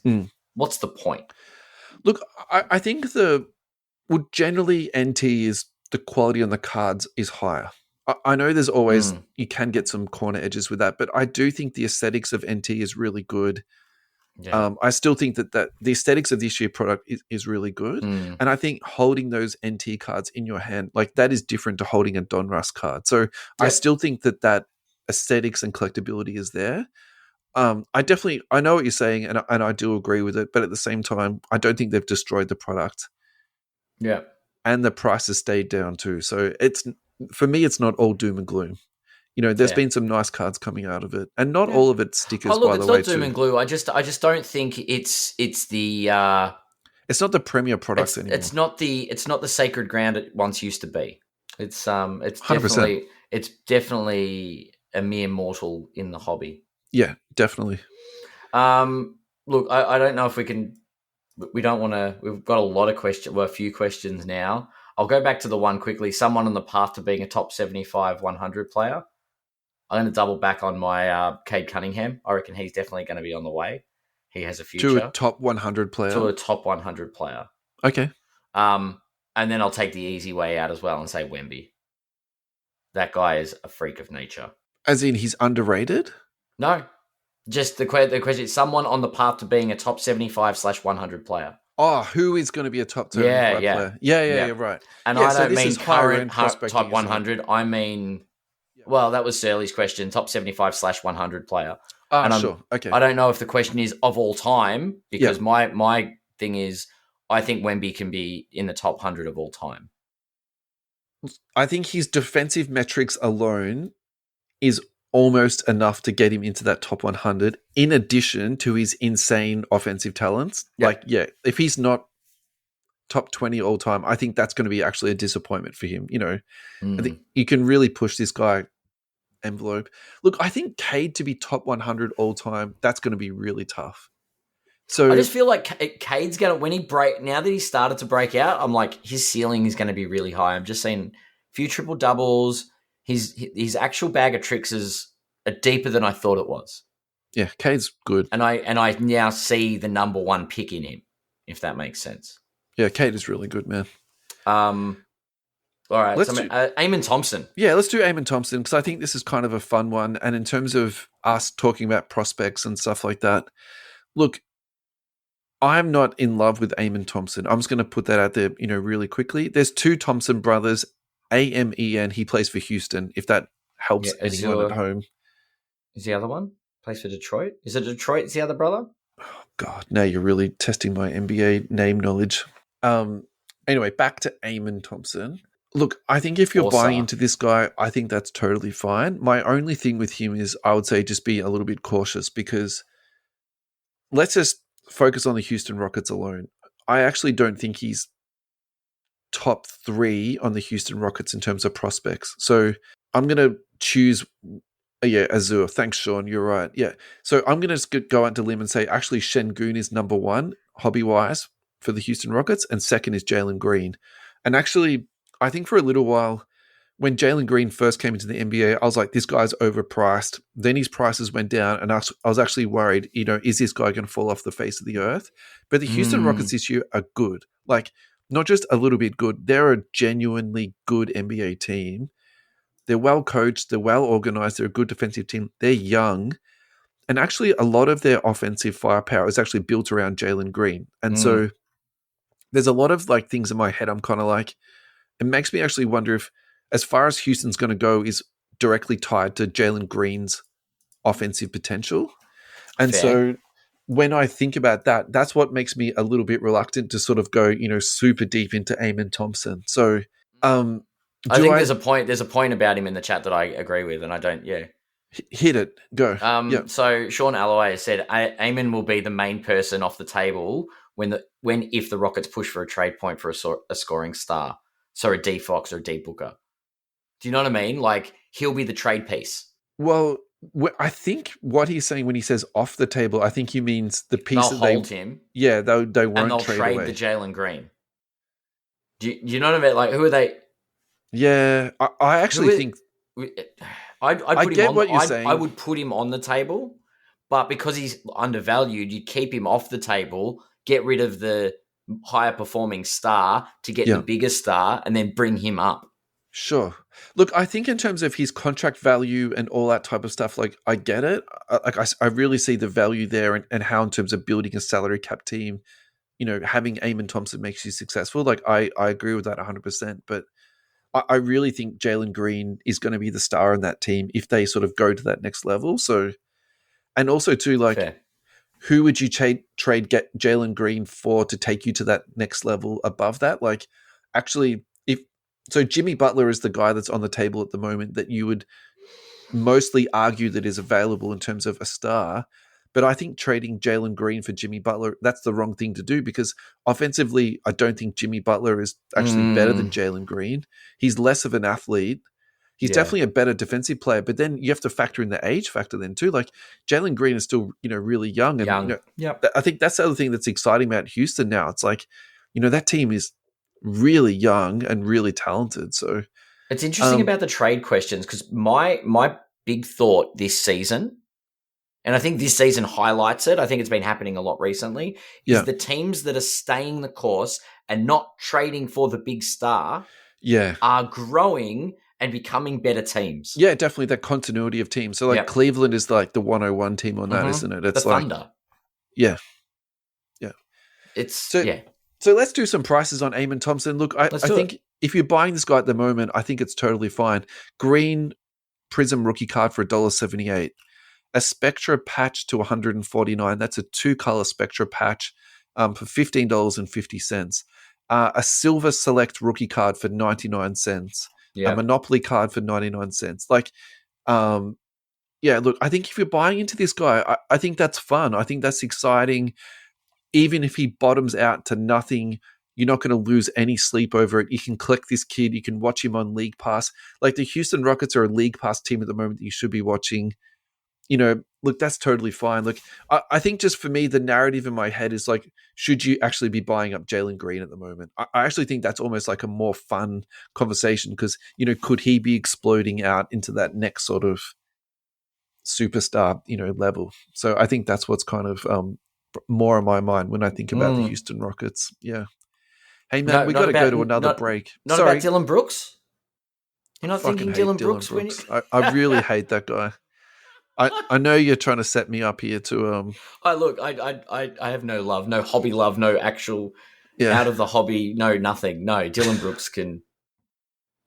what's the point? Look, I think generally NT is the quality on the cards is higher. I know there's always, you can get some corner edges with that, but I do think the aesthetics of NT is really good. Yeah. I still think that the aesthetics of this year product is really good. And I think holding those NT cards in your hand, like that is different to holding a Donruss card. So I still think that aesthetics and collectability is there. I know what you're saying and I do agree with it, but at the same time, I don't think they've destroyed the product. Yeah. And the price has stayed down too. So for me, it's not all doom and gloom. There's been some nice cards coming out of it, and not all of it stickers. Oh, look, by it's the way, not doom and gloom. I just don't think it's the It's not the premier products anymore. It's not the sacred ground it once used to be. It's 100%. definitely a mere mortal in the hobby. Yeah, definitely. Look, I don't know if we can. We don't want to. We've got a lot of questions. Well, a few questions now. I'll go back to the one quickly. Someone on the path to being a top 75 100 player. I'm going to double back on my Cade Cunningham. I reckon he's definitely going to be on the way. He has a future. To a top 100 player? To a top 100 player. Okay. And then I'll take the easy way out as well and say Wemby. That guy is a freak of nature. As in he's underrated? No. Just the question is someone on the path to being a top 75/100 player. Oh, who is going to be a top 75 player? Yeah, right. And I don't mean current top 100. I mean, well, that was Surly's question, top 75/100 player. Sure. Okay. I don't know if the question is of all time, because my thing is, I think Wemby can be in the top 100 of all time. I think his defensive metrics alone is almost enough to get him into that top 100, in addition to his insane offensive talents. Yep. If he's not top 20 all time, I think that's going to be actually a disappointment for him. I think you can really push this guy envelope. Look, I think Cade to be top 100 all time, that's going to be really tough. So I just feel like Cade's going to, now that he started to break out, I'm like, his ceiling is going to be really high. I'm just seeing few triple doubles. His actual bag of tricks is deeper than I thought it was. Yeah, Cade's good. And I now see the number one pick in him, if that makes sense. Yeah, Cade is really good, man. All right, Eamon Thompson. Yeah, let's do Eamon Thompson, because I think this is kind of a fun one. And in terms of us talking about prospects and stuff like that, look, I'm not in love with Eamon Thompson. I'm just going to put that out there, really quickly. There's two Thompson brothers, AMEN. He plays for Houston, if that helps anyone at home. Is the other one? Plays for Detroit? Is it Detroit? Is the other brother? Oh, God, now you're really testing my NBA name knowledge. Anyway, back to Eamon Thompson. Look, I think if you're buying into this guy, I think that's totally fine. My only thing with him is I would say just be a little bit cautious, because let's just focus on the Houston Rockets alone. I actually don't think he's top 3 on the Houston Rockets in terms of prospects. So I'm going to choose, Azure. Thanks, Sean. You're right. Yeah. So I'm going to go out to limb and say actually Şengün is number 1 hobby-wise for the Houston Rockets, and second is Jalen Green. And actually, I think for a little while, when Jalen Green first came into the NBA, I was like, this guy's overpriced. Then his prices went down, and I was actually worried, is this guy going to fall off the face of the earth? But the Houston Rockets this year are good. Like, not just a little bit good. They're a genuinely good NBA team. They're well coached. They're well organized. They're a good defensive team. They're young. And actually, a lot of their offensive firepower is actually built around Jalen Green. And so there's a lot of things in my head. I'm kind of like, it makes me actually wonder if, as far as Houston's going to go, is directly tied to Jalen Green's offensive potential. And so when I think about that, that's what makes me a little bit reluctant to sort of go, super deep into Eamon Thompson. So I think there's a point about him in the chat that I agree with, and I don't, Hit it. Go. So Sean Alloway said Eamon will be the main person off the table if the Rockets push for a trade point for a scoring star. So a D Fox or a D Booker. Do you know what I mean? Like, he'll be the trade piece. Well, I think what he's saying when he says off the table, I think he means the piece they'll that hold him. Yeah, they won't and they'll trade away. the Jalen Green. Do you know what I mean? Like, who are they? Yeah, I actually think... I get what you're saying. I would put him on the table, but because he's undervalued, you keep him off the table, get rid of the higher performing star to get the bigger star, and then bring him up. Sure. Look, I think in terms of his contract value and all that type of stuff, I get it. I really see the value there, and how in terms of building a salary cap team, having Eamon Thompson makes you successful. I agree with that 100%. But I really think Jalen Green is going to be the star in that team if they sort of go to that next level. So, and also too, Fair. Who would you trade get Jalen Green for to take you to that next level above that? Actually, so Jimmy Butler is the guy that's on the table at the moment that you would mostly argue that is available in terms of a star. But I think trading Jalen Green for Jimmy Butler, that's the wrong thing to do because offensively, I don't think Jimmy Butler is actually better than Jalen Green. He's less of an athlete. He's definitely a better defensive player, but then you have to factor in the age factor then too. Like Jalen Green is still, really young. And, I think that's the other thing that's exciting about Houston now. It's like, that team is really young and really talented. So it's interesting about the trade questions because my big thought this season, and I think this season highlights it, I think it's been happening a lot recently, is the teams that are staying the course and not trading for the big star are growing and becoming better teams. Yeah, definitely that continuity of teams. So like Cleveland is like the 101 team on that, isn't it? It's the Thunder. Yeah. It's So let's do some prices on Eamon Thompson. Look, I think if you're buying this guy at the moment, I think it's totally fine. Green Prism rookie card for $1.78. A Spectra patch to $149. That's a 2-color Spectra patch for $15.50. A Silver Select rookie card for 99 cents. A Monopoly card for 99 cents. Look, I think if you're buying into this guy, I think that's fun. I think that's exciting. Even if he bottoms out to nothing, you're not going to lose any sleep over it. You can collect this kid. You can watch him on League Pass. Like the Houston Rockets are a League Pass team at the moment that you should be watching. Look, that's totally fine. Look, I think just for me, the narrative in my head is like, should you actually be buying up Jalen Green at the moment? I actually think that's almost like a more fun conversation because, could he be exploding out into that next sort of superstar, level? So I think that's what's kind of more on my mind when I think about the Houston Rockets. Yeah. Hey, man, we got to go to another break. Sorry. About Dylan Brooks? You're not thinking Dylan Brooks? I really hate that guy. I know you're trying to set me up here to I have no love, no hobby love, no actual out of the hobby, no nothing. No, Dylan Brooks can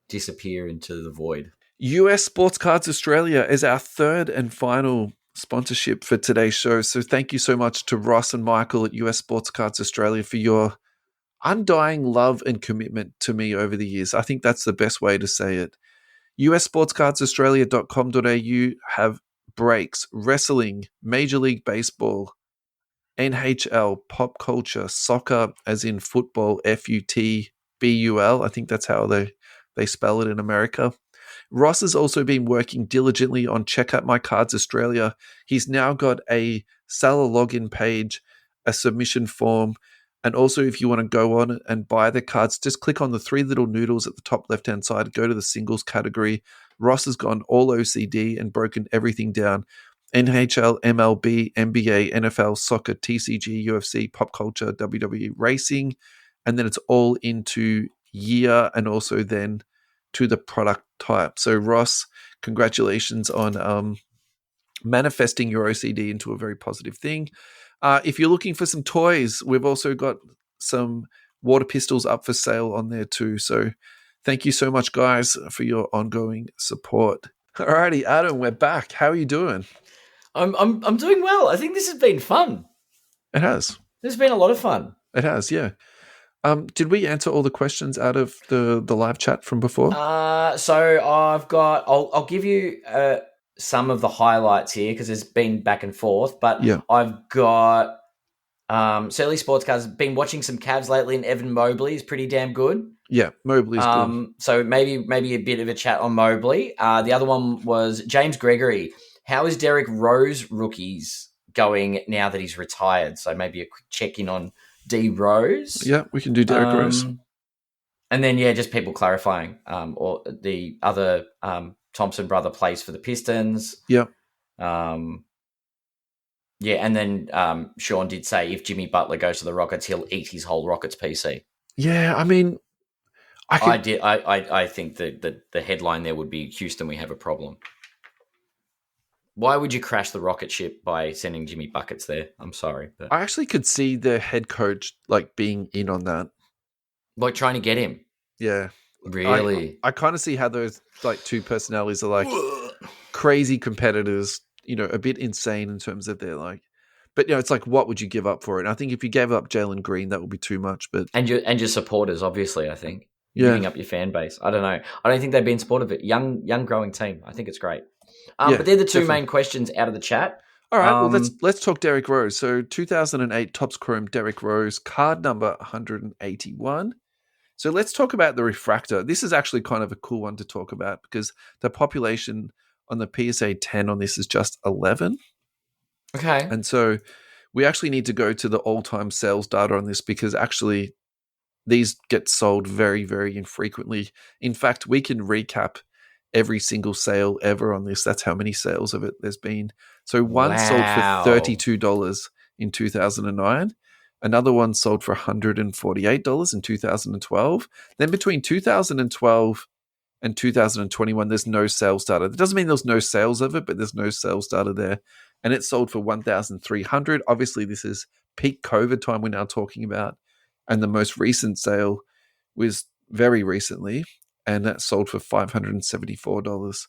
disappear into the void. US Sports Cards Australia is our third and final sponsorship for today's show. So thank you so much to Ross and Michael at US Sports Cards Australia for your undying love and commitment to me over the years. I think that's the best way to say it. USSportsCardsAustralia.com.au have breaks, wrestling, Major League Baseball, NHL, pop culture, soccer, as in football, FUTBUL. I think that's how they spell it in America. Ross has also been working diligently on Check Out My Cards Australia. He's now got a seller login page, a submission form, and also if you want to go on and buy the cards, just click on the 3 little noodles at the top left-hand side, go to the singles category. Ross has gone all OCD and broken everything down. NHL, MLB, NBA, NFL, soccer, TCG, UFC, pop culture, WWE, racing, and then it's all into year and also then to the product type. So Ross, congratulations on manifesting your OCD into a very positive thing. If you're looking for some toys, we've also got some water pistols up for sale on there too. So thank you so much, guys, for your ongoing support. Alrighty, Adam, we're back. How are you doing? I'm doing well. I think this has been fun. It has. This has been a lot of fun. It has, yeah. Did we answer all the questions out of the live chat from before? So I'll give you some of the highlights here because it's been back and forth. But I've got Surly Sports Cars. Been watching some Cavs lately, and Evan Mobley is pretty damn good. Yeah, Mobley's good. So maybe a bit of a chat on Mobley. The other one was James Gregory. How is Derrick Rose rookies going now that he's retired? So maybe a quick check-in on D Rose. Yeah, we can do Derrick Rose. And then, just people clarifying. Or the other Thompson brother plays for the Pistons. Yeah. And then Sean did say if Jimmy Butler goes to the Rockets, he'll eat his whole Rockets PC. Yeah, I mean, I think that the headline there would be Houston, we have a problem. Why would you crash the rocket ship by sending Jimmy buckets there? I'm sorry. But I actually could see the head coach being in on that. Like trying to get him. Yeah. Really? I kind of see how those two personalities are crazy competitors, a bit insane in terms of their but it's what would you give up for it? And I think if you gave up Jalen Green, that would be too much. But and your supporters, obviously, I think. Giving up your fan base. I don't know. I don't think they've been supportive of it. Young growing team. I think it's great. But they're the two main questions out of the chat. All right, well Um, let's talk Derrick Rose. So 2008 Topps Chrome Derrick Rose, card number 181. So let's talk about the refractor. This is actually kind of a cool one to talk about because the population on the PSA 10 on this is just 11. okay. And so we actually need to go to the all-time sales data on this because actually these get sold very, very infrequently. In fact, we can recap every single sale ever on this. That's how many sales of it there's been. So one sold for Wow. $32 in 2009. Another one sold for $148 in 2012. Then between 2012 and 2021, there's no sales data. That doesn't mean there's no sales of it, but there's no sales data there. And it sold for 1,300. Obviously, this is peak COVID time we're now talking about. And the most recent sale was very recently, and that sold for $574.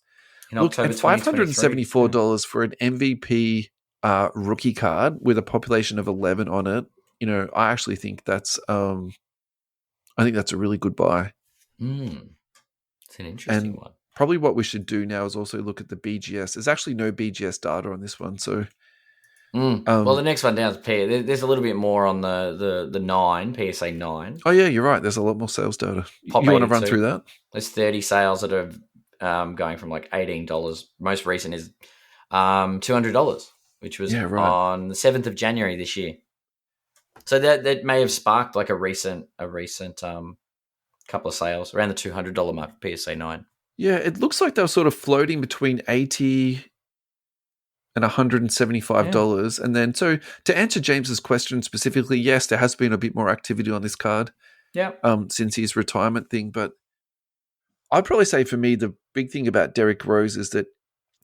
In Look, October at 2023. Yeah. $574 for an MVP rookie card with a population of 11 on it, I actually think that's a really good buy. It's an interesting And one. probably what we should do now is also look at the BGS. There's actually no BGS data on this one, so Well, the next one down is There's a little bit more on the 9, PSA 9. oh yeah, you're right. There's a lot more sales data. Pop You want to run 82. through that? There's 30 sales that are going from like $18. Most recent is $200, which was Yeah, right. on the 7th of January this year. So that may have sparked like a recent couple of sales around the $200 mark for PSA 9. Yeah, it looks like they were sort of floating between 80 and $175. Yeah. And then, so to answer James's question specifically, yes, there has been a bit more activity on this card Yeah. since his retirement thing. But I'd probably say for me, the big thing about Derrick Rose is that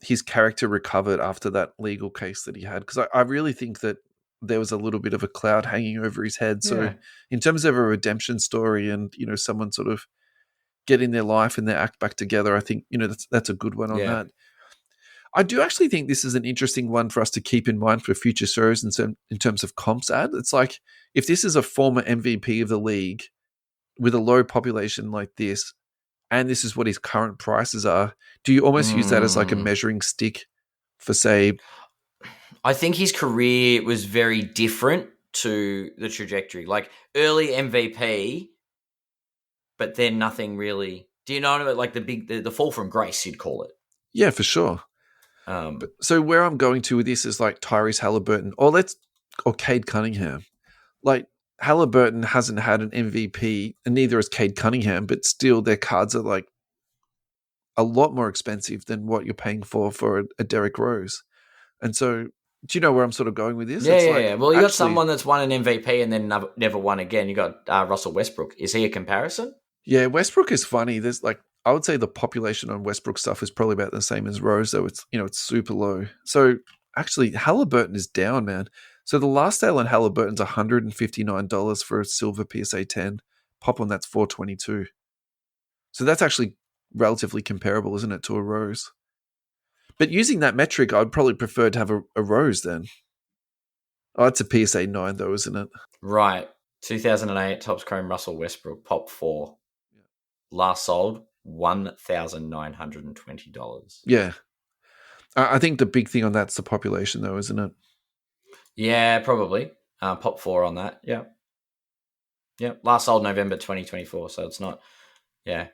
his character recovered after that legal case that he had. Because I really think that there was a little bit of a cloud hanging over his head. So Yeah. in terms of a redemption story and, someone sort of getting their life and their act back together, I think, that's a good one on Yeah. that. I do actually think this is an interesting one for us to keep in mind for future shows in terms of comps ad. It's like if this is a former MVP of the league with a low population like this, and this is what his current prices are, do you almost use that as like a measuring stick for, say, I think his career was very different to the trajectory. Like early MVP, but then nothing really. Do you know what I mean? Like the fall from grace, you'd call it. Yeah, for sure. But, so where I'm going to with this is like Tyrese Halliburton or Cade Cunningham. Like Halliburton hasn't had an MVP, and neither has Cade Cunningham, but still their cards are like a lot more expensive than what you're paying for a Derrick Rose. And so, do you know where I'm sort of going with this? Yeah, It's yeah, like, yeah. Well, you got actually, someone that's won an MVP and then never won again. You got Russell Westbrook. Is he a comparison? yeah, Westbrook is funny. There's like, I would say the population on Westbrook stuff is probably about the same as Rose, though it's super low. So actually, Halliburton is down, man. So the last sale on Halliburton's $159 for a silver PSA 10. Pop on that's $422. So that's actually relatively comparable, isn't it, to a Rose? But using that metric, I'd probably prefer to have a Rose then. Oh, it's a PSA 9 though, isn't it? Right. 2008 Topps Chrome Russell Westbrook Pop 4. Last sold $1,920. Yeah. I think the big thing on that's the population though, isn't it? Yeah, probably. Pop 4 on that. Yeah. Yeah. Last sold November 2024. So it's not. Yeah.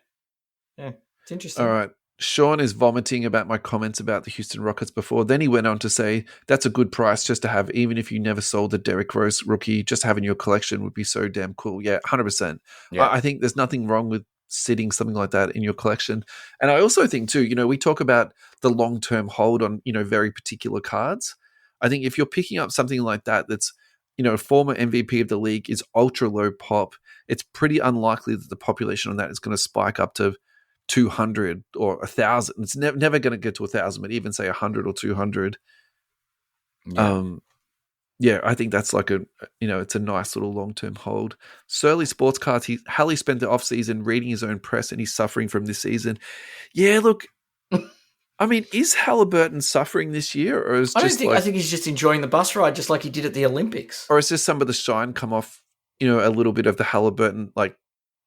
Yeah. It's interesting. All right. Sean is vomiting about my comments about the Houston Rockets before. Then he went on to say, that's a good price just to have, even if you never sold the Derrick Rose rookie, just having your collection would be so damn cool. Yeah, 100%. Yeah. I think there's nothing wrong with sitting something like that in your collection. And I also think too, we talk about the long-term hold on, very particular cards. I think if you're picking up something like that, that's, a former MVP of the league is ultra low pop, it's pretty unlikely that the population on that is going to spike up to 200 or 1,000. It's never going to get to 1,000, but even say 100 or 200. Yeah. I think that's like it's a nice little long-term hold. Surly Sports Cards, Hallie spent the offseason reading his own press and he's suffering from this season. Yeah, look, I mean, is Halliburton suffering this year, or is I think he's just enjoying the bus ride, just like he did at the Olympics. Or is just some of the shine come off, a little bit of the Halliburton like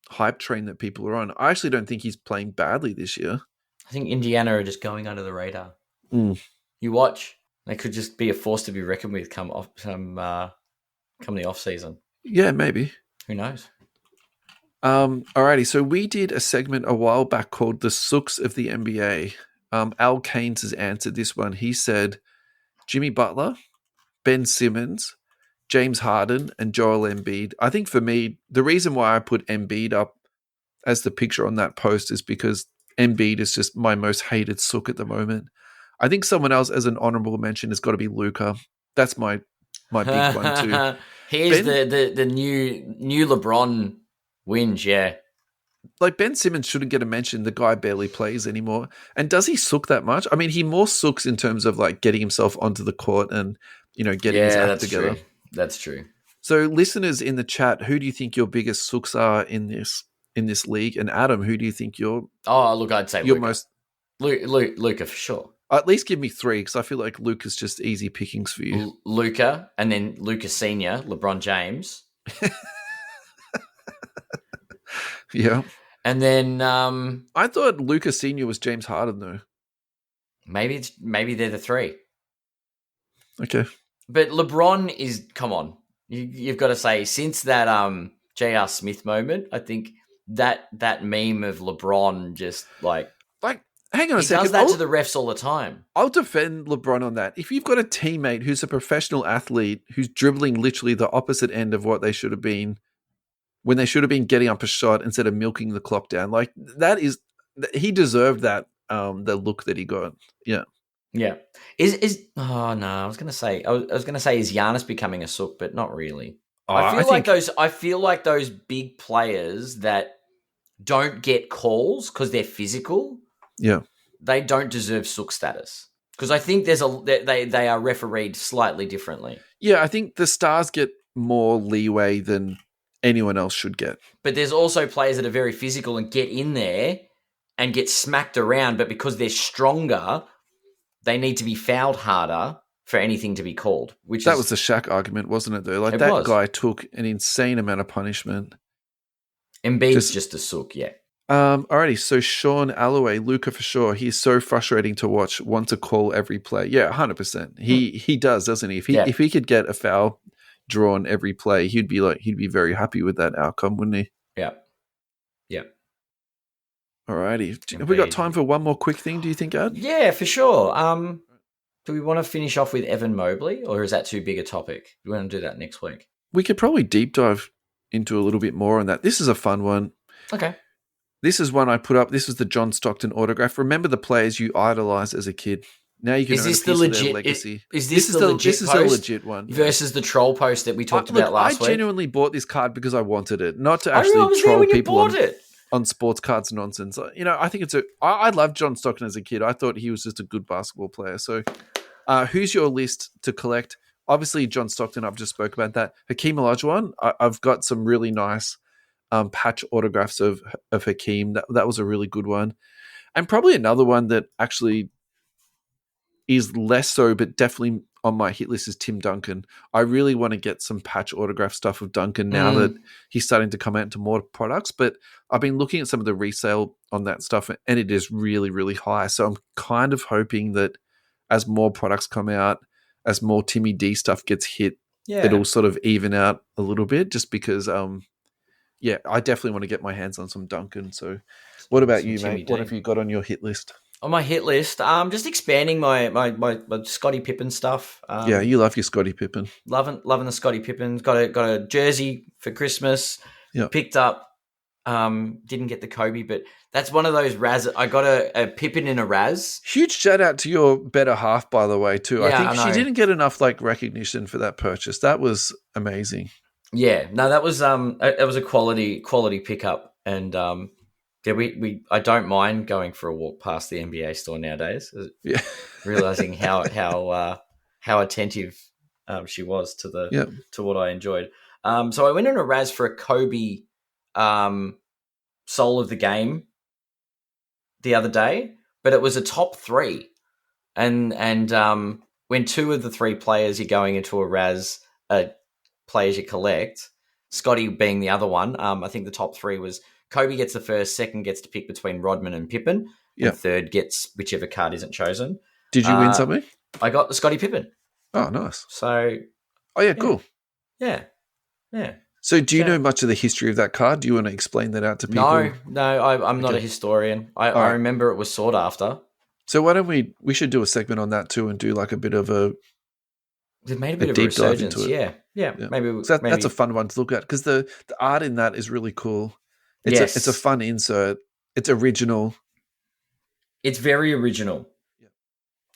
hype train that people are on? I actually don't think he's playing badly this year. I think Indiana are just going under the radar. Mm. You watch. They could just be a force to be reckoned with come the off season. Yeah, maybe. Who knows? Alrighty, so we did a segment a while back called "The Sooks of the NBA." Al Keynes has answered this one. He said Jimmy Butler, Ben Simmons, James Harden, and Joel Embiid. I think for me, the reason why I put Embiid up as the picture on that post is because Embiid is just my most hated sook at the moment. I think someone else as an honorable mention has got to be Luka. That's my big one too. Here's the new LeBron wins, yeah. Like Ben Simmons shouldn't get a mention. The guy barely plays anymore. And does he sook that much? I mean, he more sooks in terms of like getting himself onto the court and, getting his act together. True. That's true. So listeners in the chat, who do you think your biggest sooks are in this league? And Adam, who do you think I'd say your Luka. most Luka for sure. At least give me 3 because I feel like Luka's just easy pickings for you. Luka, and then Luka Senior, LeBron James. Yeah. And then I thought Luka Senior was James Harden though. Maybe they're the 3. Okay. But LeBron is, come on. You've got to say, since that J.R. Smith moment, I think that meme of LeBron just like hang on a second. He does that to the refs all the time. I'll defend LeBron on that. If you've got a teammate who's a professional athlete who's dribbling literally the opposite end of what they should have been when they should have been getting up a shot instead of milking the clock down, like he deserved that the look that he got. Yeah. Yeah. I was gonna say is Giannis becoming a sook, but not really. I feel like those big players that don't get calls because they're physical. Yeah. They don't deserve sook status. Because I think they are refereed slightly differently. Yeah, I think the stars get more leeway than anyone else should get. But there's also players that are very physical and get in there and get smacked around, but because they're stronger, they need to be fouled harder for anything to be called. Was the Shaq argument, wasn't it, though? Like, that guy took an insane amount of punishment. Embiid's just a sook, yeah. Alrighty, so Sean Alloway, Luka for sure. He's so frustrating to watch, want to call every play. Yeah, 100%. He does, doesn't he? If he could get a foul drawn every play, he'd be very happy with that outcome, wouldn't he? Yeah. Yeah. Alrighty. Have we got time for one more quick thing, do you think, Ad? Yeah, for sure. Do we want to finish off with Evan Mobley, or is that too big a topic? Do we want to do that next week? We could probably deep dive into a little bit more on that. This is a fun one. Okay. This is one I put up. This is the John Stockton autograph. Remember the players you idolized as a kid. Now you can own a piece of their legacy. This is a legit one versus the troll post that we talked about last week. I genuinely bought this card because I wanted it, not to actually troll people on sports cards nonsense. I think I loved John Stockton as a kid. I thought he was just a good basketball player. So who's your list to collect? Obviously, John Stockton, I've just spoke about that. Hakeem Olajuwon, I've got some really nice patch autographs of Hakeem. That was a really good one. And probably another one that actually is less so, but definitely on my hit list is Tim Duncan. I really want to get some patch autograph stuff of Duncan now that he's starting to come out into more products. But I've been looking at some of the resale on that stuff, and it is really, really high. So I'm kind of hoping that as more products come out, as more Timmy D stuff gets hit, it'll sort of even out a little bit just because, I definitely want to get my hands on some Duncan. So what about you, mate? What have you got on your hit list? On my hit list, just expanding my Scottie Pippen stuff. You love your Scottie Pippen. Loving the Scottie Pippen. Got a jersey for Christmas. Yeah. Picked up. Didn't get the Kobe, but that's one of those Razz. I got a Pippen in a Razz. Huge shout out to your better half, by the way, too. Yeah, I think she didn't get enough recognition for that purchase. That was amazing. Yeah, no, that was a quality pickup, and I don't mind going for a walk past the NBA store nowadays. Yeah, realizing how attentive she was to what I enjoyed. So I went on a Razz for a Kobe soul of the game the other day, but it was a top 3, and when 2 of the 3 players you're going into a Razz players you collect, Scotty being the other one. I think the top 3 was Kobe gets the first, second gets to pick between Rodman and Pippen, and third gets whichever card isn't chosen. Did you win something? I got the Scottie Pippen. Oh, nice. So. Oh, yeah, cool. Yeah. So do you know much of the history of that card? Do you want to explain that out to people? No, I'm not a historian. I remember it was sought after. So why don't we should do a segment on that too and do like a bit of a They've made a bit of a deep dive resurgence. into it. Yeah. Maybe, so that's a fun one to look at because the art in that is really cool. It's a fun insert. It's original. It's very original. Yeah.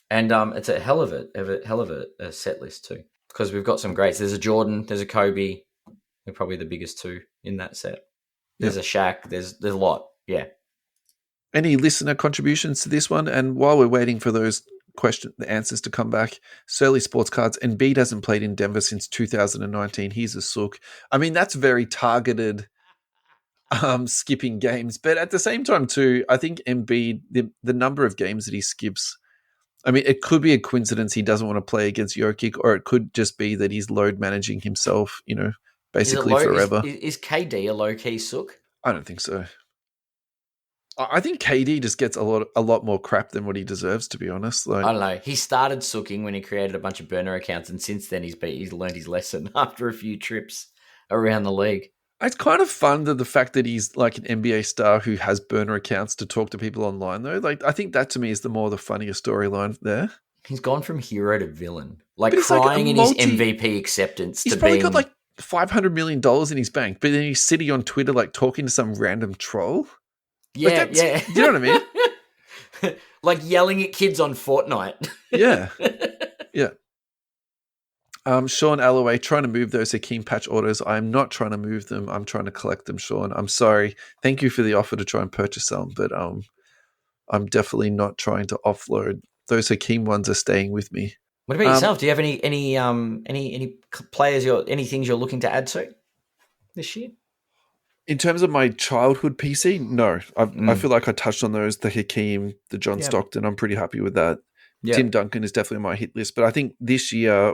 And it's a hell of a set list too. Because we've got some greats. There's a Jordan, there's a Kobe. They're probably the biggest two in that set. There's a Shaq. There's a lot. Yeah. Any listener contributions to this one? And while we're waiting for the answers to come back, Surly Sports Cards, Embiid hasn't played in Denver since 2019. He's a sook. I mean, that's very targeted skipping games. But at the same time too, I think Embiid, the number of games that he skips, I mean, it could be a coincidence he doesn't want to play against Jokic, or it could just be that he's load managing himself, basically forever. Is KD a low-key sook? I don't think so. I think KD just gets a lot more crap than what he deserves, to be honest. I don't know. He started sooking when he created a bunch of burner accounts, and since then he's learned his lesson after a few trips around the league. It's kind of fun that the fact that he's like an NBA star who has burner accounts to talk to people online, though. Like, I think that to me is the funnier storyline there. He's gone from hero to villain, crying in his MVP acceptance. He's probably got like $500 million in his bank, but then he's sitting on Twitter like talking to some random troll. Yeah. You know what I mean? Like yelling at kids on Fortnite. Yeah. Sean Alloway, trying to move those Akin patch orders. I'm not trying to move them. I'm trying to collect them, Sean. I'm sorry. Thank you for the offer to try and purchase some, but I'm definitely not trying to offload. Those Akin ones are staying with me. What about yourself? Do you have any players any things you're looking to add to this year? In terms of my childhood PC, no. I feel like I touched on those, the Hakeem, the John Stockton. I'm pretty happy with that. Yep. Tim Duncan is definitely on my hit list. But I think this year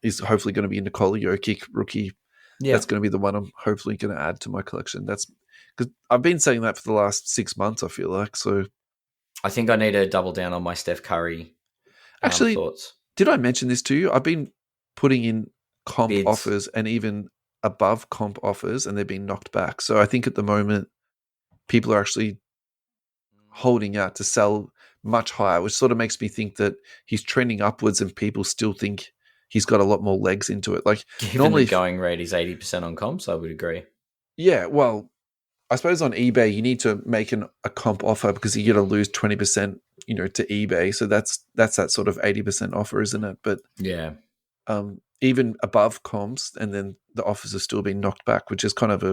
is hopefully going to be Nikola Jokic, rookie. Yeah. That's going to be the one I'm hopefully going to add to my collection. That's because I've been saying that for the last 6 months, I feel like. So I think I need to double down on my Steph Curry thoughts. Did I mention this to you? I've been putting in comp offers and even above comp offers, and they're being knocked back. So I think at the moment people are actually holding out to sell much higher, which sort of makes me think that he's trending upwards and people still think he's got a lot more legs into it. Like given normally the going rate is 80% on comps, I would agree. Yeah, well, I suppose on eBay you need to make a comp offer because you got to lose 20%, to eBay. So that's that sort of 80% offer, isn't it? But yeah. Even above comps, and then the offers are still being knocked back, which is kind of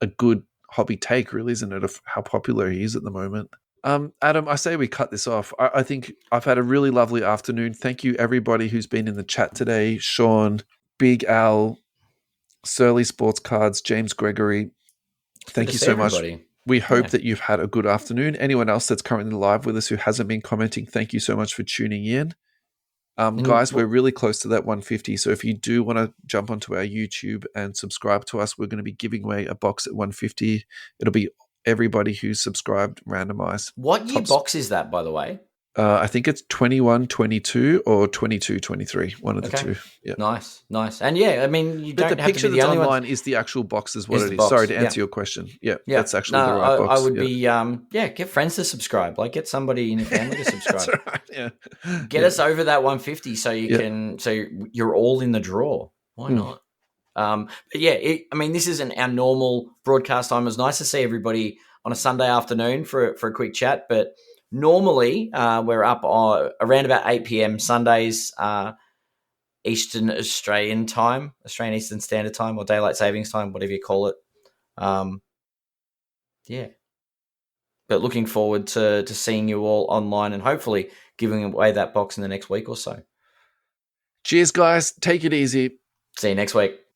a good hobby take, really, isn't it, of how popular he is at the moment. Adam, I say we cut this off. I think I've had a really lovely afternoon. Thank you, everybody who's been in the chat today. Sean, Big Al, Surly Sports Cards, James Gregory. Thank you so much. We hope that you've had a good afternoon. Anyone else that's currently live with us who hasn't been commenting, thank you so much for tuning in. Guys, we're really close to that 150. So if you do want to jump onto our YouTube and subscribe to us, we're going to be giving away a box at 150. It'll be everybody who's subscribed randomized. What year box is that, by the way? I think it's 21, 22 or 22, 23. One of the two. Yeah. Nice. And yeah, I mean, you don't have to be the only one. The picture that's online is the actual box is what it is. Sorry to answer your question. Yeah, that's actually the right box. I would be, get friends to subscribe. Like get somebody in your family to subscribe. That's right, yeah. Get us over that 150 so you can, so you're all in the draw. Why not? But yeah, this isn't our normal broadcast time. It was nice to see everybody on a Sunday afternoon for a quick chat, but normally, we're up around about 8 p.m. Sundays, Eastern Australian time, Australian Eastern Standard Time, or Daylight Savings Time, whatever you call it. Yeah. But looking forward to seeing you all online and hopefully giving away that box in the next week or so. Cheers, guys. Take it easy. See you next week.